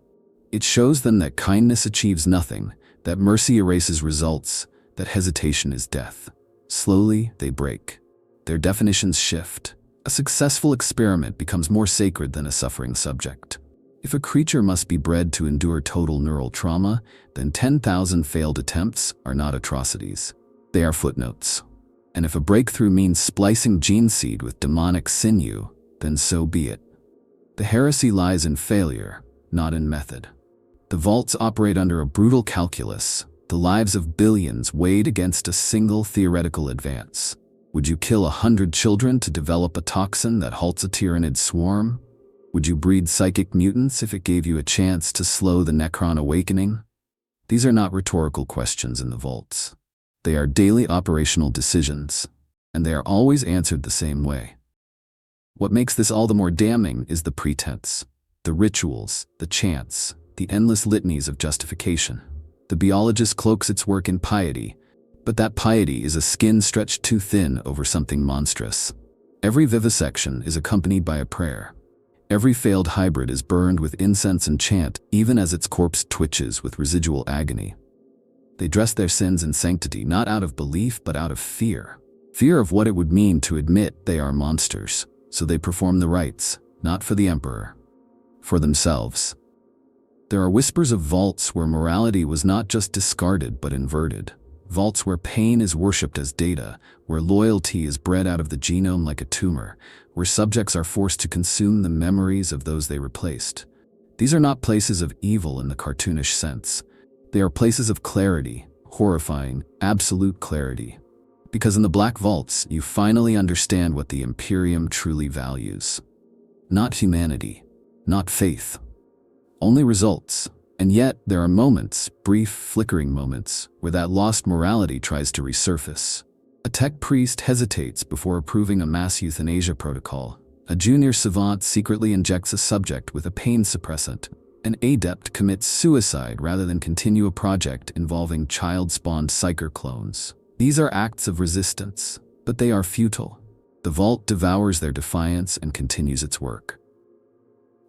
It shows them that kindness achieves nothing, that mercy erases results, that hesitation is death. Slowly, they break. Their definitions shift. A successful experiment becomes more sacred than a suffering subject. If a creature must be bred to endure total neural trauma, then 10,000 failed attempts are not atrocities. They are footnotes. And if a breakthrough means splicing gene seed with demonic sinew, then so be it. The heresy lies in failure, not in method. The vaults operate under a brutal calculus, the lives of billions weighed against a single theoretical advance. Would you kill 100 children to develop a toxin that halts a tyrannid swarm? Would you breed psychic mutants if it gave you a chance to slow the Necron awakening? These are not rhetorical questions in the vaults. They are daily operational decisions, and they are always answered the same way. What makes this all the more damning is the pretense, the rituals, the chants, the endless litanies of justification. The biologist cloaks its work in piety, but that piety is a skin stretched too thin over something monstrous. Every vivisection is accompanied by a prayer. Every failed hybrid is burned with incense and chant, even as its corpse twitches with residual agony. They dress their sins in sanctity not out of belief but out of fear. Fear of what it would mean to admit they are monsters. So they perform the rites, not for the Emperor, for themselves. There are whispers of vaults where morality was not just discarded but inverted. vaults where pain is worshipped as data, where loyalty is bred out of the genome like a tumor, where subjects are forced to consume the memories of those they replaced. These are not places of evil in the cartoonish sense. They are places of clarity, horrifying, absolute clarity. Because in the Black Vaults, you finally understand what the Imperium truly values. Not humanity, not faith. Only results. And yet, there are moments, brief, flickering moments, where that lost morality tries to resurface. A tech priest hesitates before approving a mass euthanasia protocol. A junior savant secretly injects a subject with a pain suppressant. An adept commits suicide rather than continue a project involving child-spawned psyker clones. These are acts of resistance, but they are futile. The vault devours their defiance and continues its work.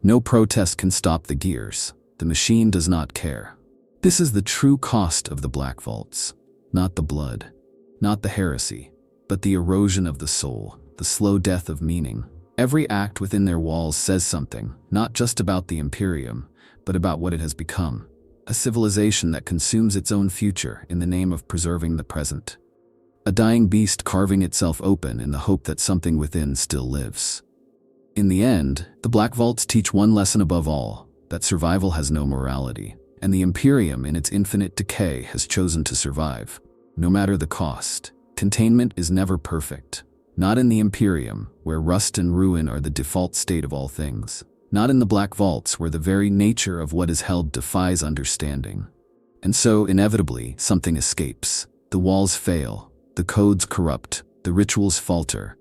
No protest can stop the gears. The machine does not care. This is the true cost of the Black Vaults. Not the blood, not the heresy, but the erosion of the soul, the slow death of meaning. Every act within their walls says something, not just about the Imperium, but about what it has become. A civilization that consumes its own future in the name of preserving the present. A dying beast carving itself open in the hope that something within still lives. In the end, the Black Vaults teach one lesson above all, that survival has no morality, and the Imperium in its infinite decay has chosen to survive, no matter the cost. Containment is never perfect. Not in the Imperium, where rust and ruin are the default state of all things. Not in the Black Vaults, where the very nature of what is held defies understanding. And so, inevitably, something escapes. The walls fail, the codes corrupt, the rituals falter.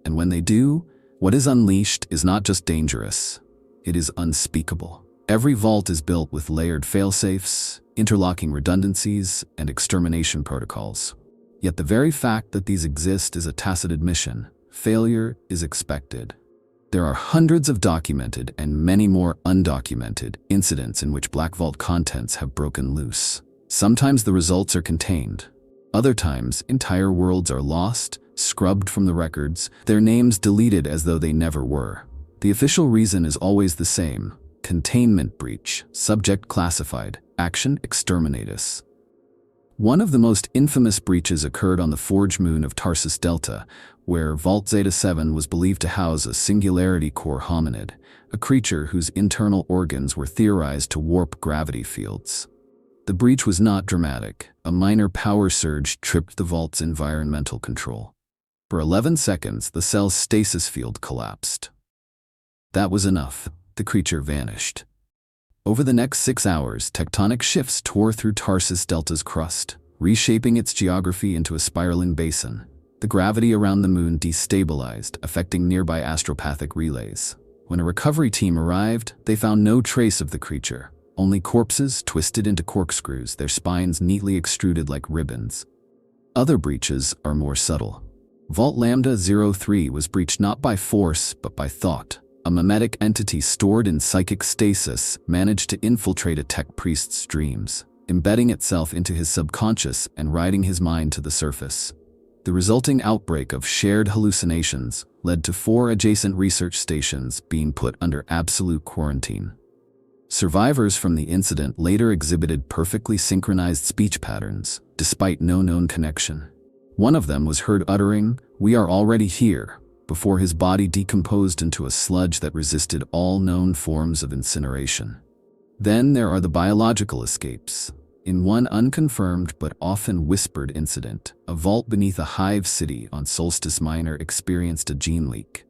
And when they do, what is unleashed is not just dangerous. It is unspeakable. Every vault is built with layered failsafes, interlocking redundancies, and extermination protocols. Yet the very fact that these exist is a tacit admission. Failure is expected. There are hundreds of documented and many more undocumented incidents in which Black Vault contents have broken loose. Sometimes the results are contained. Other times, entire worlds are lost, scrubbed from the records, their names deleted as though they never were. The official reason is always the same: containment breach, subject classified, action exterminatus. One of the most infamous breaches occurred on the Forge moon of Tarsus Delta, where Vault Zeta 7 was believed to house a singularity core hominid, a creature whose internal organs were theorized to warp gravity fields. The breach was not dramatic. A minor power surge tripped the vault's environmental control. For 11 seconds, the cell's stasis field collapsed. That was enough. The creature vanished. Over the next 6 hours, tectonic shifts tore through Tarsus Delta's crust, reshaping its geography into a spiraling basin. The gravity around the moon destabilized, affecting nearby astropathic relays. When a recovery team arrived, they found no trace of the creature, only corpses twisted into corkscrews, their spines neatly extruded like ribbons. Other breaches are more subtle. Vault Lambda 03 was breached not by force, but by thought. A mimetic entity stored in psychic stasis managed to infiltrate a tech priest's dreams, embedding itself into his subconscious and riding his mind to the surface. The resulting outbreak of shared hallucinations led to 4 adjacent research stations being put under absolute quarantine. Survivors from the incident later exhibited perfectly synchronized speech patterns, despite no known connection. One of them was heard uttering, "We are already here," before his body decomposed into a sludge that resisted all known forms of incineration. Then there are the biological escapes. In one unconfirmed but often whispered incident, a vault beneath a hive city on Solstice Minor experienced a gene leak.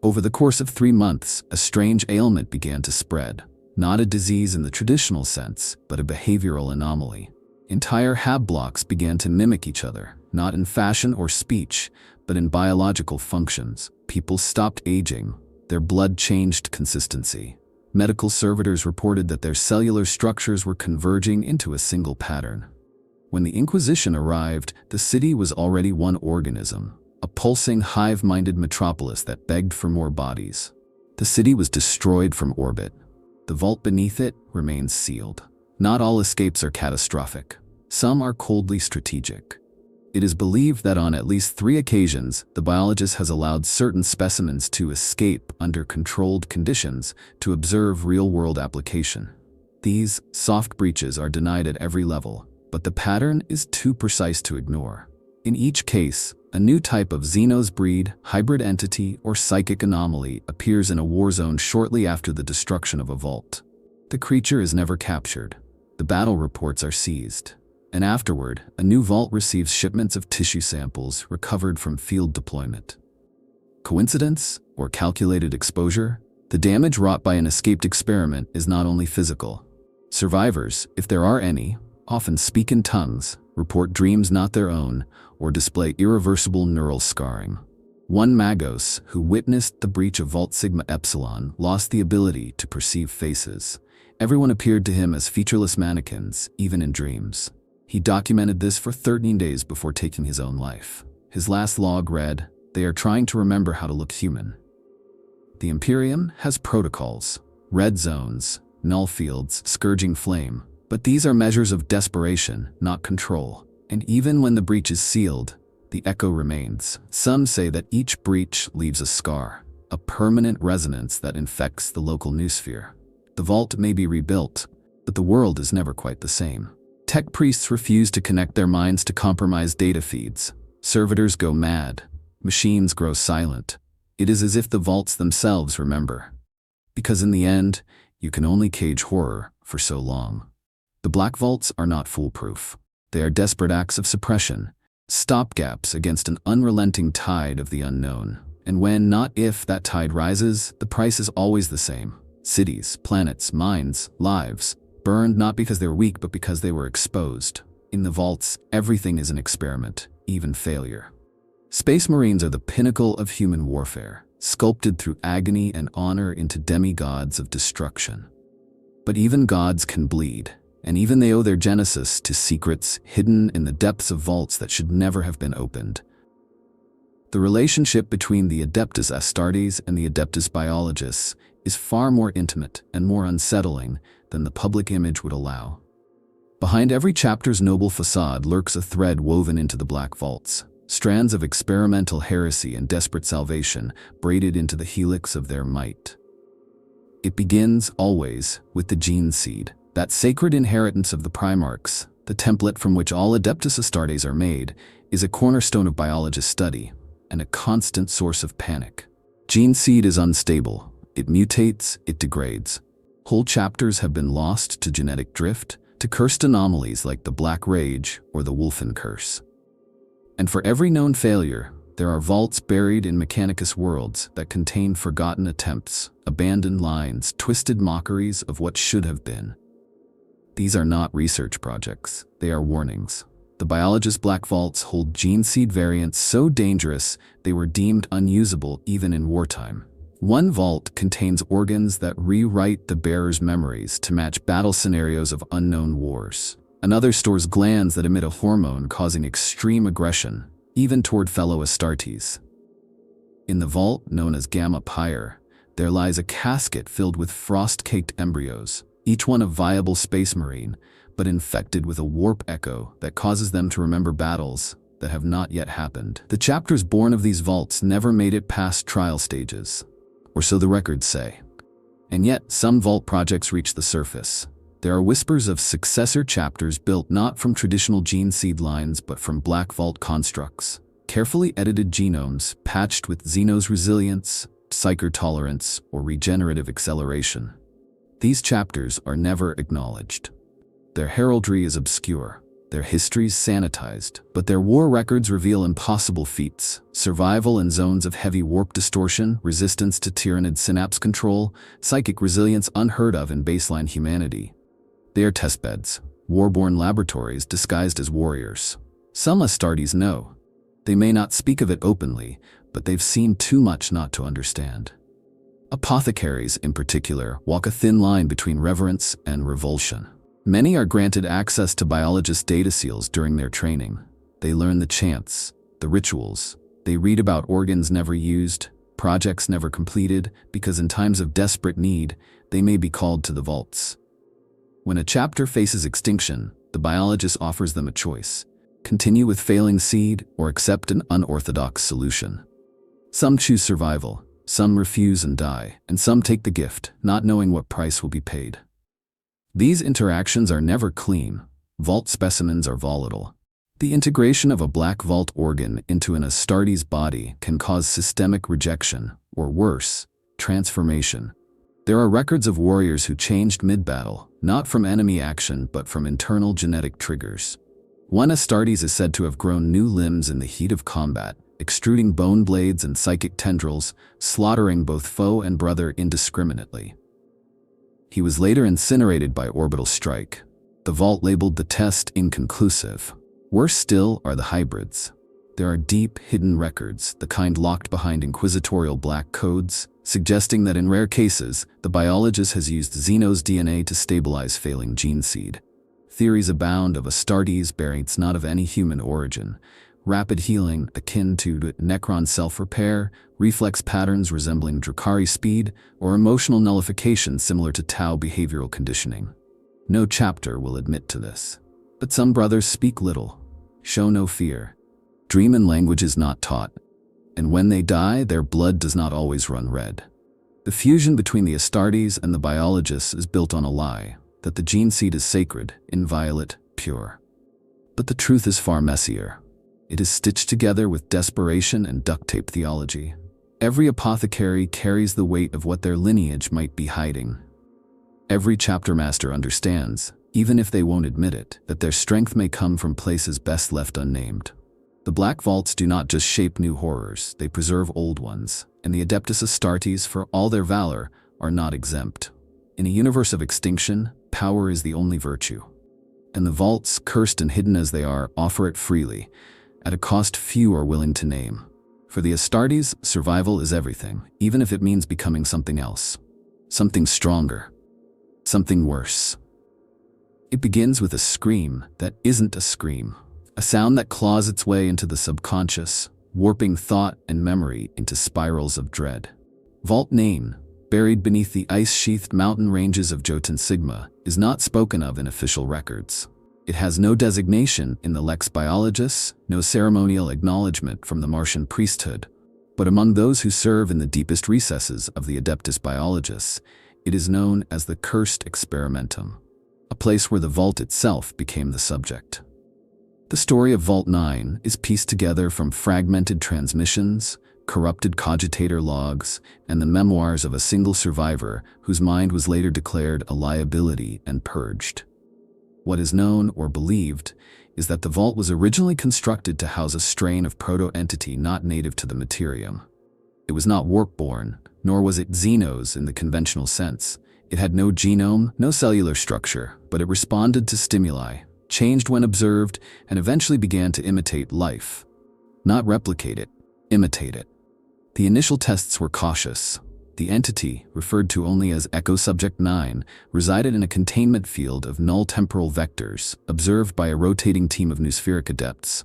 Over the course of 3 months, a strange ailment began to spread. Not a disease in the traditional sense, but a behavioral anomaly. Entire hab blocks began to mimic each other, not in fashion or speech, but in biological functions. People stopped aging. Their blood changed consistency. Medical servitors reported that their cellular structures were converging into a single pattern. When the Inquisition arrived, the city was already one organism, a pulsing, hive-minded metropolis that begged for more bodies. The city was destroyed from orbit. The vault beneath it remains sealed. Not all escapes are catastrophic. Some are coldly strategic. It is believed that on at least 3 occasions, the Biologis has allowed certain specimens to escape under controlled conditions to observe real-world application. These soft breaches are denied at every level, but the pattern is too precise to ignore. In each case, a new type of Xenos breed, hybrid entity, or psychic anomaly appears in a war zone shortly after the destruction of a vault. The creature is never captured. The battle reports are seized. And afterward, a new vault receives shipments of tissue samples recovered from field deployment. Coincidence or calculated exposure? The damage wrought by an escaped experiment is not only physical. Survivors, if there are any, often speak in tongues, report dreams not their own, or display irreversible neural scarring. One Magos, who witnessed the breach of Vault Sigma Epsilon, lost the ability to perceive faces. Everyone appeared to him as featureless mannequins, even in dreams. He documented this for 13 days before taking his own life. His last log read, "They are trying to remember how to look human." The Imperium has protocols, red zones, null fields, scourging flame, but these are measures of desperation, not control. And even when the breach is sealed, the echo remains. Some say that each breach leaves a scar, a permanent resonance that infects the local noosphere. The vault may be rebuilt, but the world is never quite the same. Tech priests refuse to connect their minds to compromised data feeds. Servitors go mad. Machines grow silent. It is as if the vaults themselves remember. Because in the end, you can only cage horror for so long. The black vaults are not foolproof. They are desperate acts of suppression, stopgaps against an unrelenting tide of the unknown. And when, not if, that tide rises, the price is always the same. Cities, planets, minds, lives, burned not because they were weak but because they were exposed. In the vaults, everything is an experiment, even failure. Space Marines are the pinnacle of human warfare, sculpted through agony and honor into demigods of destruction. But even gods can bleed, and even they owe their genesis to secrets hidden in the depths of vaults that should never have been opened. The relationship between the Adeptus Astartes and the Adeptus Biologis is far more intimate and more unsettling than the public image would allow. Behind every chapter's noble facade lurks a thread woven into the black vaults, strands of experimental heresy and desperate salvation braided into the helix of their might. It begins, always, with the gene seed, that sacred inheritance of the Primarchs. The template from which all Adeptus Astartes are made is a cornerstone of biologist study and a constant source of panic. Gene seed is unstable. It mutates, it degrades. Whole chapters have been lost to genetic drift, to cursed anomalies like the Black Rage or the Wolfen Curse. And for every known failure, there are vaults buried in Mechanicus worlds that contain forgotten attempts, abandoned lines, twisted mockeries of what should have been. These are not research projects, they are warnings. The Biologist Black Vaults hold gene seed variants so dangerous they were deemed unusable even in wartime. One vault contains organs that rewrite the bearer's memories to match battle scenarios of unknown wars. Another stores glands that emit a hormone causing extreme aggression, even toward fellow Astartes. In the vault, known as Gamma Pyre, there lies a casket filled with frost-caked embryos, each one a viable space marine, but infected with a warp echo that causes them to remember battles that have not yet happened. The chapters born of these vaults never made it past trial stages, or so the records say. And yet, some vault projects reach the surface. There are whispers of successor chapters built not from traditional gene seed lines but from black vault constructs, carefully edited genomes patched with Xenos resilience, psyker tolerance, or regenerative acceleration. These chapters are never acknowledged. Their heraldry is obscure, their histories sanitized, but their war records reveal impossible feats: survival in zones of heavy warp distortion, resistance to tyrannid synapse control, psychic resilience unheard of in baseline humanity. They are testbeds, war-born laboratories disguised as warriors. Some Astartes know. They may not speak of it openly, but they've seen too much not to understand. Apothecaries, in particular, walk a thin line between reverence and revulsion. Many are granted access to biologist data seals during their training. They learn the chants, the rituals. They read about organs never used, projects never completed, because in times of desperate need, they may be called to the vaults. When a chapter faces extinction, the biologist offers them a choice: continue with failing seed or accept an unorthodox solution. Some choose survival, some refuse and die, and some take the gift, not knowing what price will be paid. These interactions are never clean. Vault specimens are volatile. The integration of a black vault organ into an Astartes body can cause systemic rejection, or worse, transformation. There are records of warriors who changed mid-battle, not from enemy action but from internal genetic triggers. One Astartes is said to have grown new limbs in the heat of combat, extruding bone blades and psychic tendrils, slaughtering both foe and brother indiscriminately. He was later incinerated by orbital strike. The vault labeled the test inconclusive. Worse still are the hybrids. There are deep, hidden records, the kind locked behind Inquisitorial black codes, suggesting that in rare cases, the Biologis has used Xenos DNA to stabilize failing gene seed. Theories abound of Astartes variants not of any human origin, rapid healing akin to Necron self-repair, reflex patterns resembling Drakari speed, or emotional nullification similar to Tau behavioral conditioning. No chapter will admit to this. But some brothers speak little, show no fear. Dream in language is not taught, and when they die, their blood does not always run red. The fusion between the Astartes and the Biologis is built on a lie, that the gene seed is sacred, inviolate, pure. But the truth is far messier. It is stitched together with desperation and duct tape theology. Every apothecary carries the weight of what their lineage might be hiding. Every chapter master understands, even if they won't admit it, that their strength may come from places best left unnamed. The Black Vaults do not just shape new horrors, they preserve old ones, and the Adeptus Astartes, for all their valor, are not exempt. In a universe of extinction, power is the only virtue. And the vaults, cursed and hidden as they are, offer it freely, at a cost few are willing to name. For the Astartes, survival is everything, even if it means becoming something else. Something stronger. Something worse. It begins with a scream that isn't a scream. A sound that claws its way into the subconscious, warping thought and memory into spirals of dread. Vault Name, buried beneath the ice-sheathed mountain ranges of Jotun Sigma, is not spoken of in official records. It has no designation in the Lex Biologis, no ceremonial acknowledgement from the Martian priesthood, but among those who serve in the deepest recesses of the Adeptus Biologis, it is known as the Cursed Experimentum, a place where the vault itself became the subject. The story of Vault 9 is pieced together from fragmented transmissions, corrupted cogitator logs, and the memoirs of a single survivor whose mind was later declared a liability and purged. What is known or believed is that the vault was originally constructed to house a strain of proto-entity not native to the Imperium. It was not warp-born, nor was it Xenos in the conventional sense. It had no genome, no cellular structure, but it responded to stimuli, changed when observed, and eventually began to imitate life. Not replicate it, imitate it. The initial tests were cautious. The entity, referred to only as Echo Subject 9, resided in a containment field of null temporal vectors, observed by a rotating team of Nospheric adepts.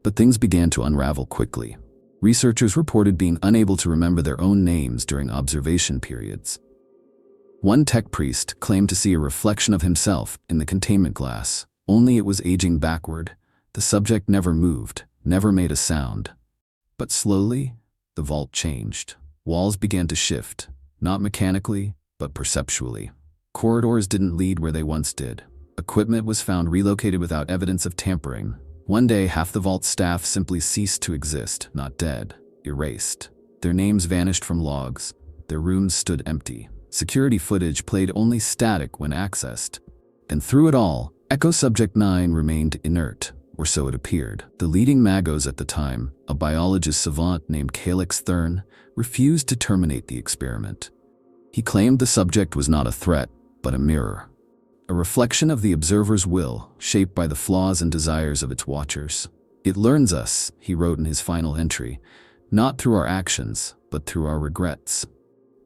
But things began to unravel quickly. Researchers reported being unable to remember their own names during observation periods. One tech priest claimed to see a reflection of himself in the containment glass, only it was aging backward. The subject never moved, never made a sound. But slowly, the vault changed. Walls began to shift, not mechanically, but perceptually. Corridors didn't lead where they once did. Equipment was found relocated without evidence of tampering. One day, half the vault's staff simply ceased to exist, not dead, erased. Their names vanished from logs. Their rooms stood empty. Security footage played only static when accessed. And through it all, Echo Subject 9 remained inert, or so it appeared. The leading magos at the time, a biologist savant named Calix Thurn, refused to terminate the experiment. He claimed the subject was not a threat, but a mirror. A reflection of the observer's will, shaped by the flaws and desires of its watchers. It learns us, he wrote in his final entry, not through our actions, but through our regrets.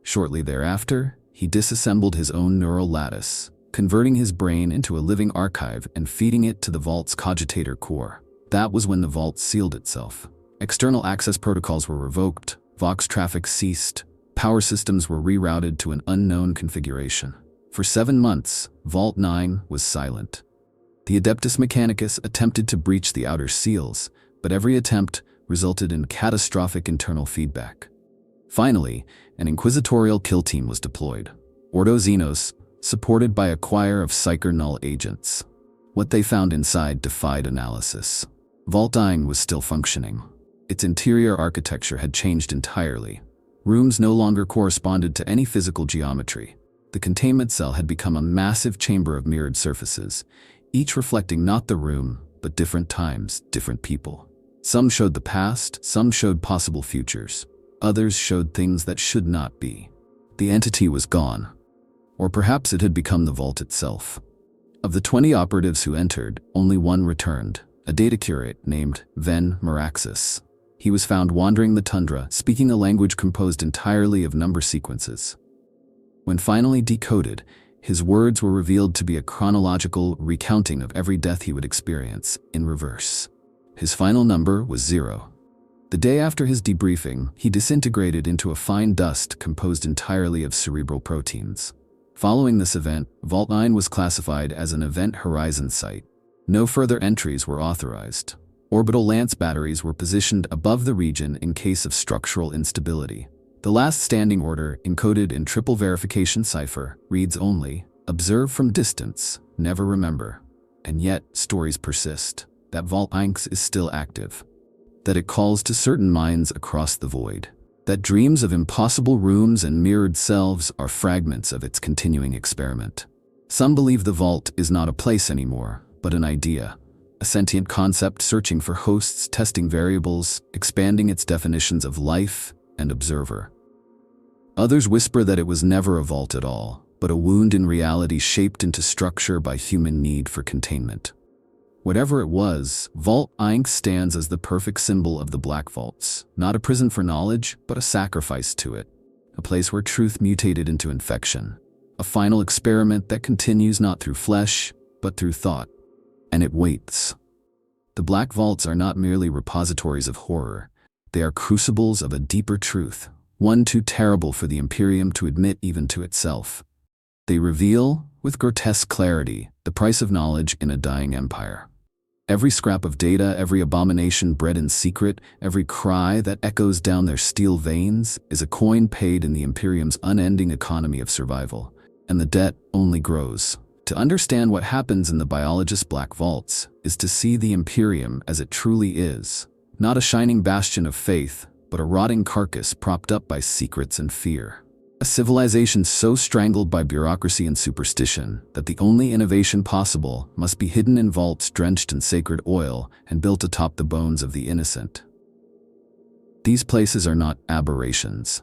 Shortly thereafter, he disassembled his own neural lattice, converting his brain into a living archive and feeding it to the vault's cogitator core. That was when the vault sealed itself. External access protocols were revoked, Vox traffic ceased, power systems were rerouted to an unknown configuration. For 7 months, Vault 9 was silent. The Adeptus Mechanicus attempted to breach the outer seals, but every attempt resulted in catastrophic internal feedback. Finally, an Inquisitorial kill team was deployed. Ordo Xenos, supported by a choir of Psyker Null agents. What they found inside defied analysis. Vault 9 was still functioning. Its interior architecture had changed entirely. Rooms no longer corresponded to any physical geometry. The containment cell had become a massive chamber of mirrored surfaces, each reflecting not the room, but different times, different people. Some showed the past, some showed possible futures. Others showed things that should not be. The entity was gone. Or perhaps it had become the vault itself. Of the 20 operatives who entered, only one returned, a data curate named Ven Meraxis. He was found wandering the tundra, speaking a language composed entirely of number sequences. When finally decoded, his words were revealed to be a chronological recounting of every death he would experience, in reverse. His final number was 0. The day after his debriefing, he disintegrated into a fine dust composed entirely of cerebral proteins. Following this event, Vault 9 was classified as an Event Horizon site. No further entries were authorized. Orbital lance batteries were positioned above the region in case of structural instability. The last standing order, encoded in triple verification cipher, reads only, "Observe from distance, never remember." And yet, stories persist, that Vault 9 is still active. That it calls to certain minds across the void. That dreams of impossible rooms and mirrored selves are fragments of its continuing experiment. Some believe the vault is not a place anymore, but an idea. A sentient concept searching for hosts, testing variables, expanding its definitions of life and observer. Others whisper that it was never a vault at all, but a wound in reality shaped into structure by human need for containment. Whatever it was, Vault 9 stands as the perfect symbol of the Black Vaults, not a prison for knowledge, but a sacrifice to it. A place where truth mutated into infection. A final experiment that continues not through flesh, but through thought. And it waits. The Black Vaults are not merely repositories of horror. They are crucibles of a deeper truth, one too terrible for the Imperium to admit even to itself. They reveal, with grotesque clarity, the price of knowledge in a dying empire. Every scrap of data, every abomination bred in secret, every cry that echoes down their steel veins is a coin paid in the Imperium's unending economy of survival. And the debt only grows. To understand what happens in the Biologis Black Vaults is to see the Imperium as it truly is, not a shining bastion of faith, but a rotting carcass propped up by secrets and fear. A civilization so strangled by bureaucracy and superstition that the only innovation possible must be hidden in vaults drenched in sacred oil and built atop the bones of the innocent. These places are not aberrations.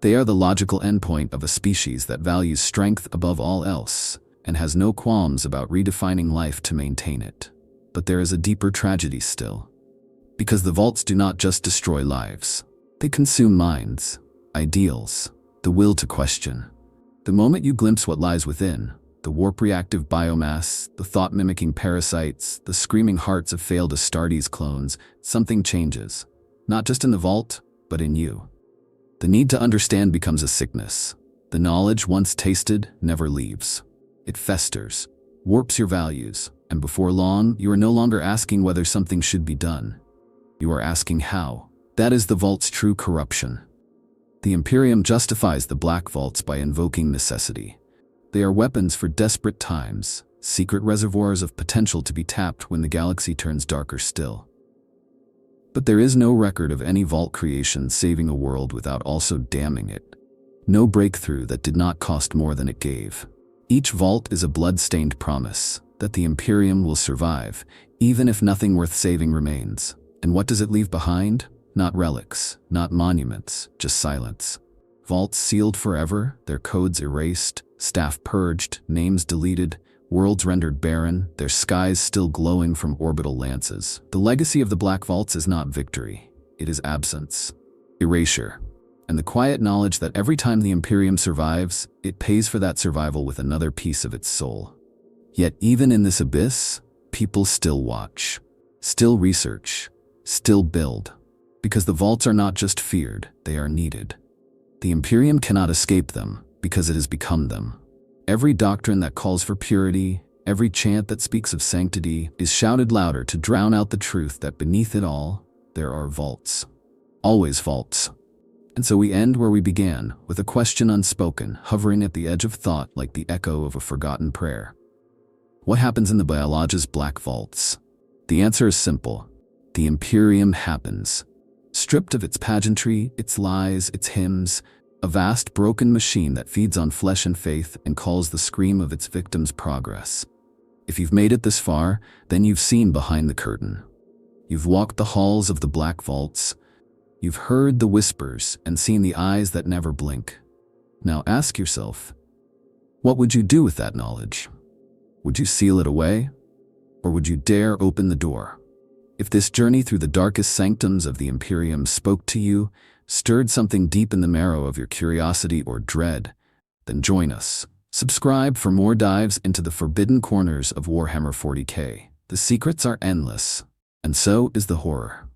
They are the logical endpoint of a species that values strength above all else and has no qualms about redefining life to maintain it. But there is a deeper tragedy still. Because the vaults do not just destroy lives. They consume minds, ideals, the will to question. The moment you glimpse what lies within, the warp-reactive biomass, the thought-mimicking parasites, the screaming hearts of failed Astartes clones, something changes. Not just in the vault, but in you. The need to understand becomes a sickness. The knowledge once tasted never leaves. It festers, warps your values, and before long, you are no longer asking whether something should be done. You are asking how. That is the vault's true corruption. The Imperium justifies the Black Vaults by invoking necessity. They are weapons for desperate times, secret reservoirs of potential to be tapped when the galaxy turns darker still. But there is no record of any vault creation saving a world without also damning it. No breakthrough that did not cost more than it gave. Each vault is a blood-stained promise that the Imperium will survive, even if nothing worth saving remains. And what does it leave behind? Not relics, not monuments, just silence. Vaults sealed forever, their codes erased, staff purged, names deleted, worlds rendered barren, their skies still glowing from orbital lances. The legacy of the Black Vaults is not victory, it is absence, erasure, and the quiet knowledge that every time the Imperium survives, it pays for that survival with another piece of its soul. Yet even in this abyss, people still watch, still research, still build. Because the vaults are not just feared, they are needed. The Imperium cannot escape them, because it has become them. Every doctrine that calls for purity, every chant that speaks of sanctity, is shouted louder to drown out the truth that beneath it all, there are vaults. Always vaults. And so we end where we began, with a question unspoken, hovering at the edge of thought like the echo of a forgotten prayer. What happens in the Biologis black vaults? The answer is simple. The Imperium happens. Stripped of its pageantry, its lies, its hymns, a vast broken machine that feeds on flesh and faith and calls the scream of its victims progress. If you've made it this far, then you've seen behind the curtain. You've walked the halls of the black vaults. You've heard the whispers and seen the eyes that never blink. Now ask yourself, what would you do with that knowledge? Would you seal it away? Or would you dare open the door? If this journey through the darkest sanctums of the Imperium spoke to you, stirred something deep in the marrow of your curiosity or dread, then join us. Subscribe for more dives into the forbidden corners of Warhammer 40k. The secrets are endless, and so is the horror.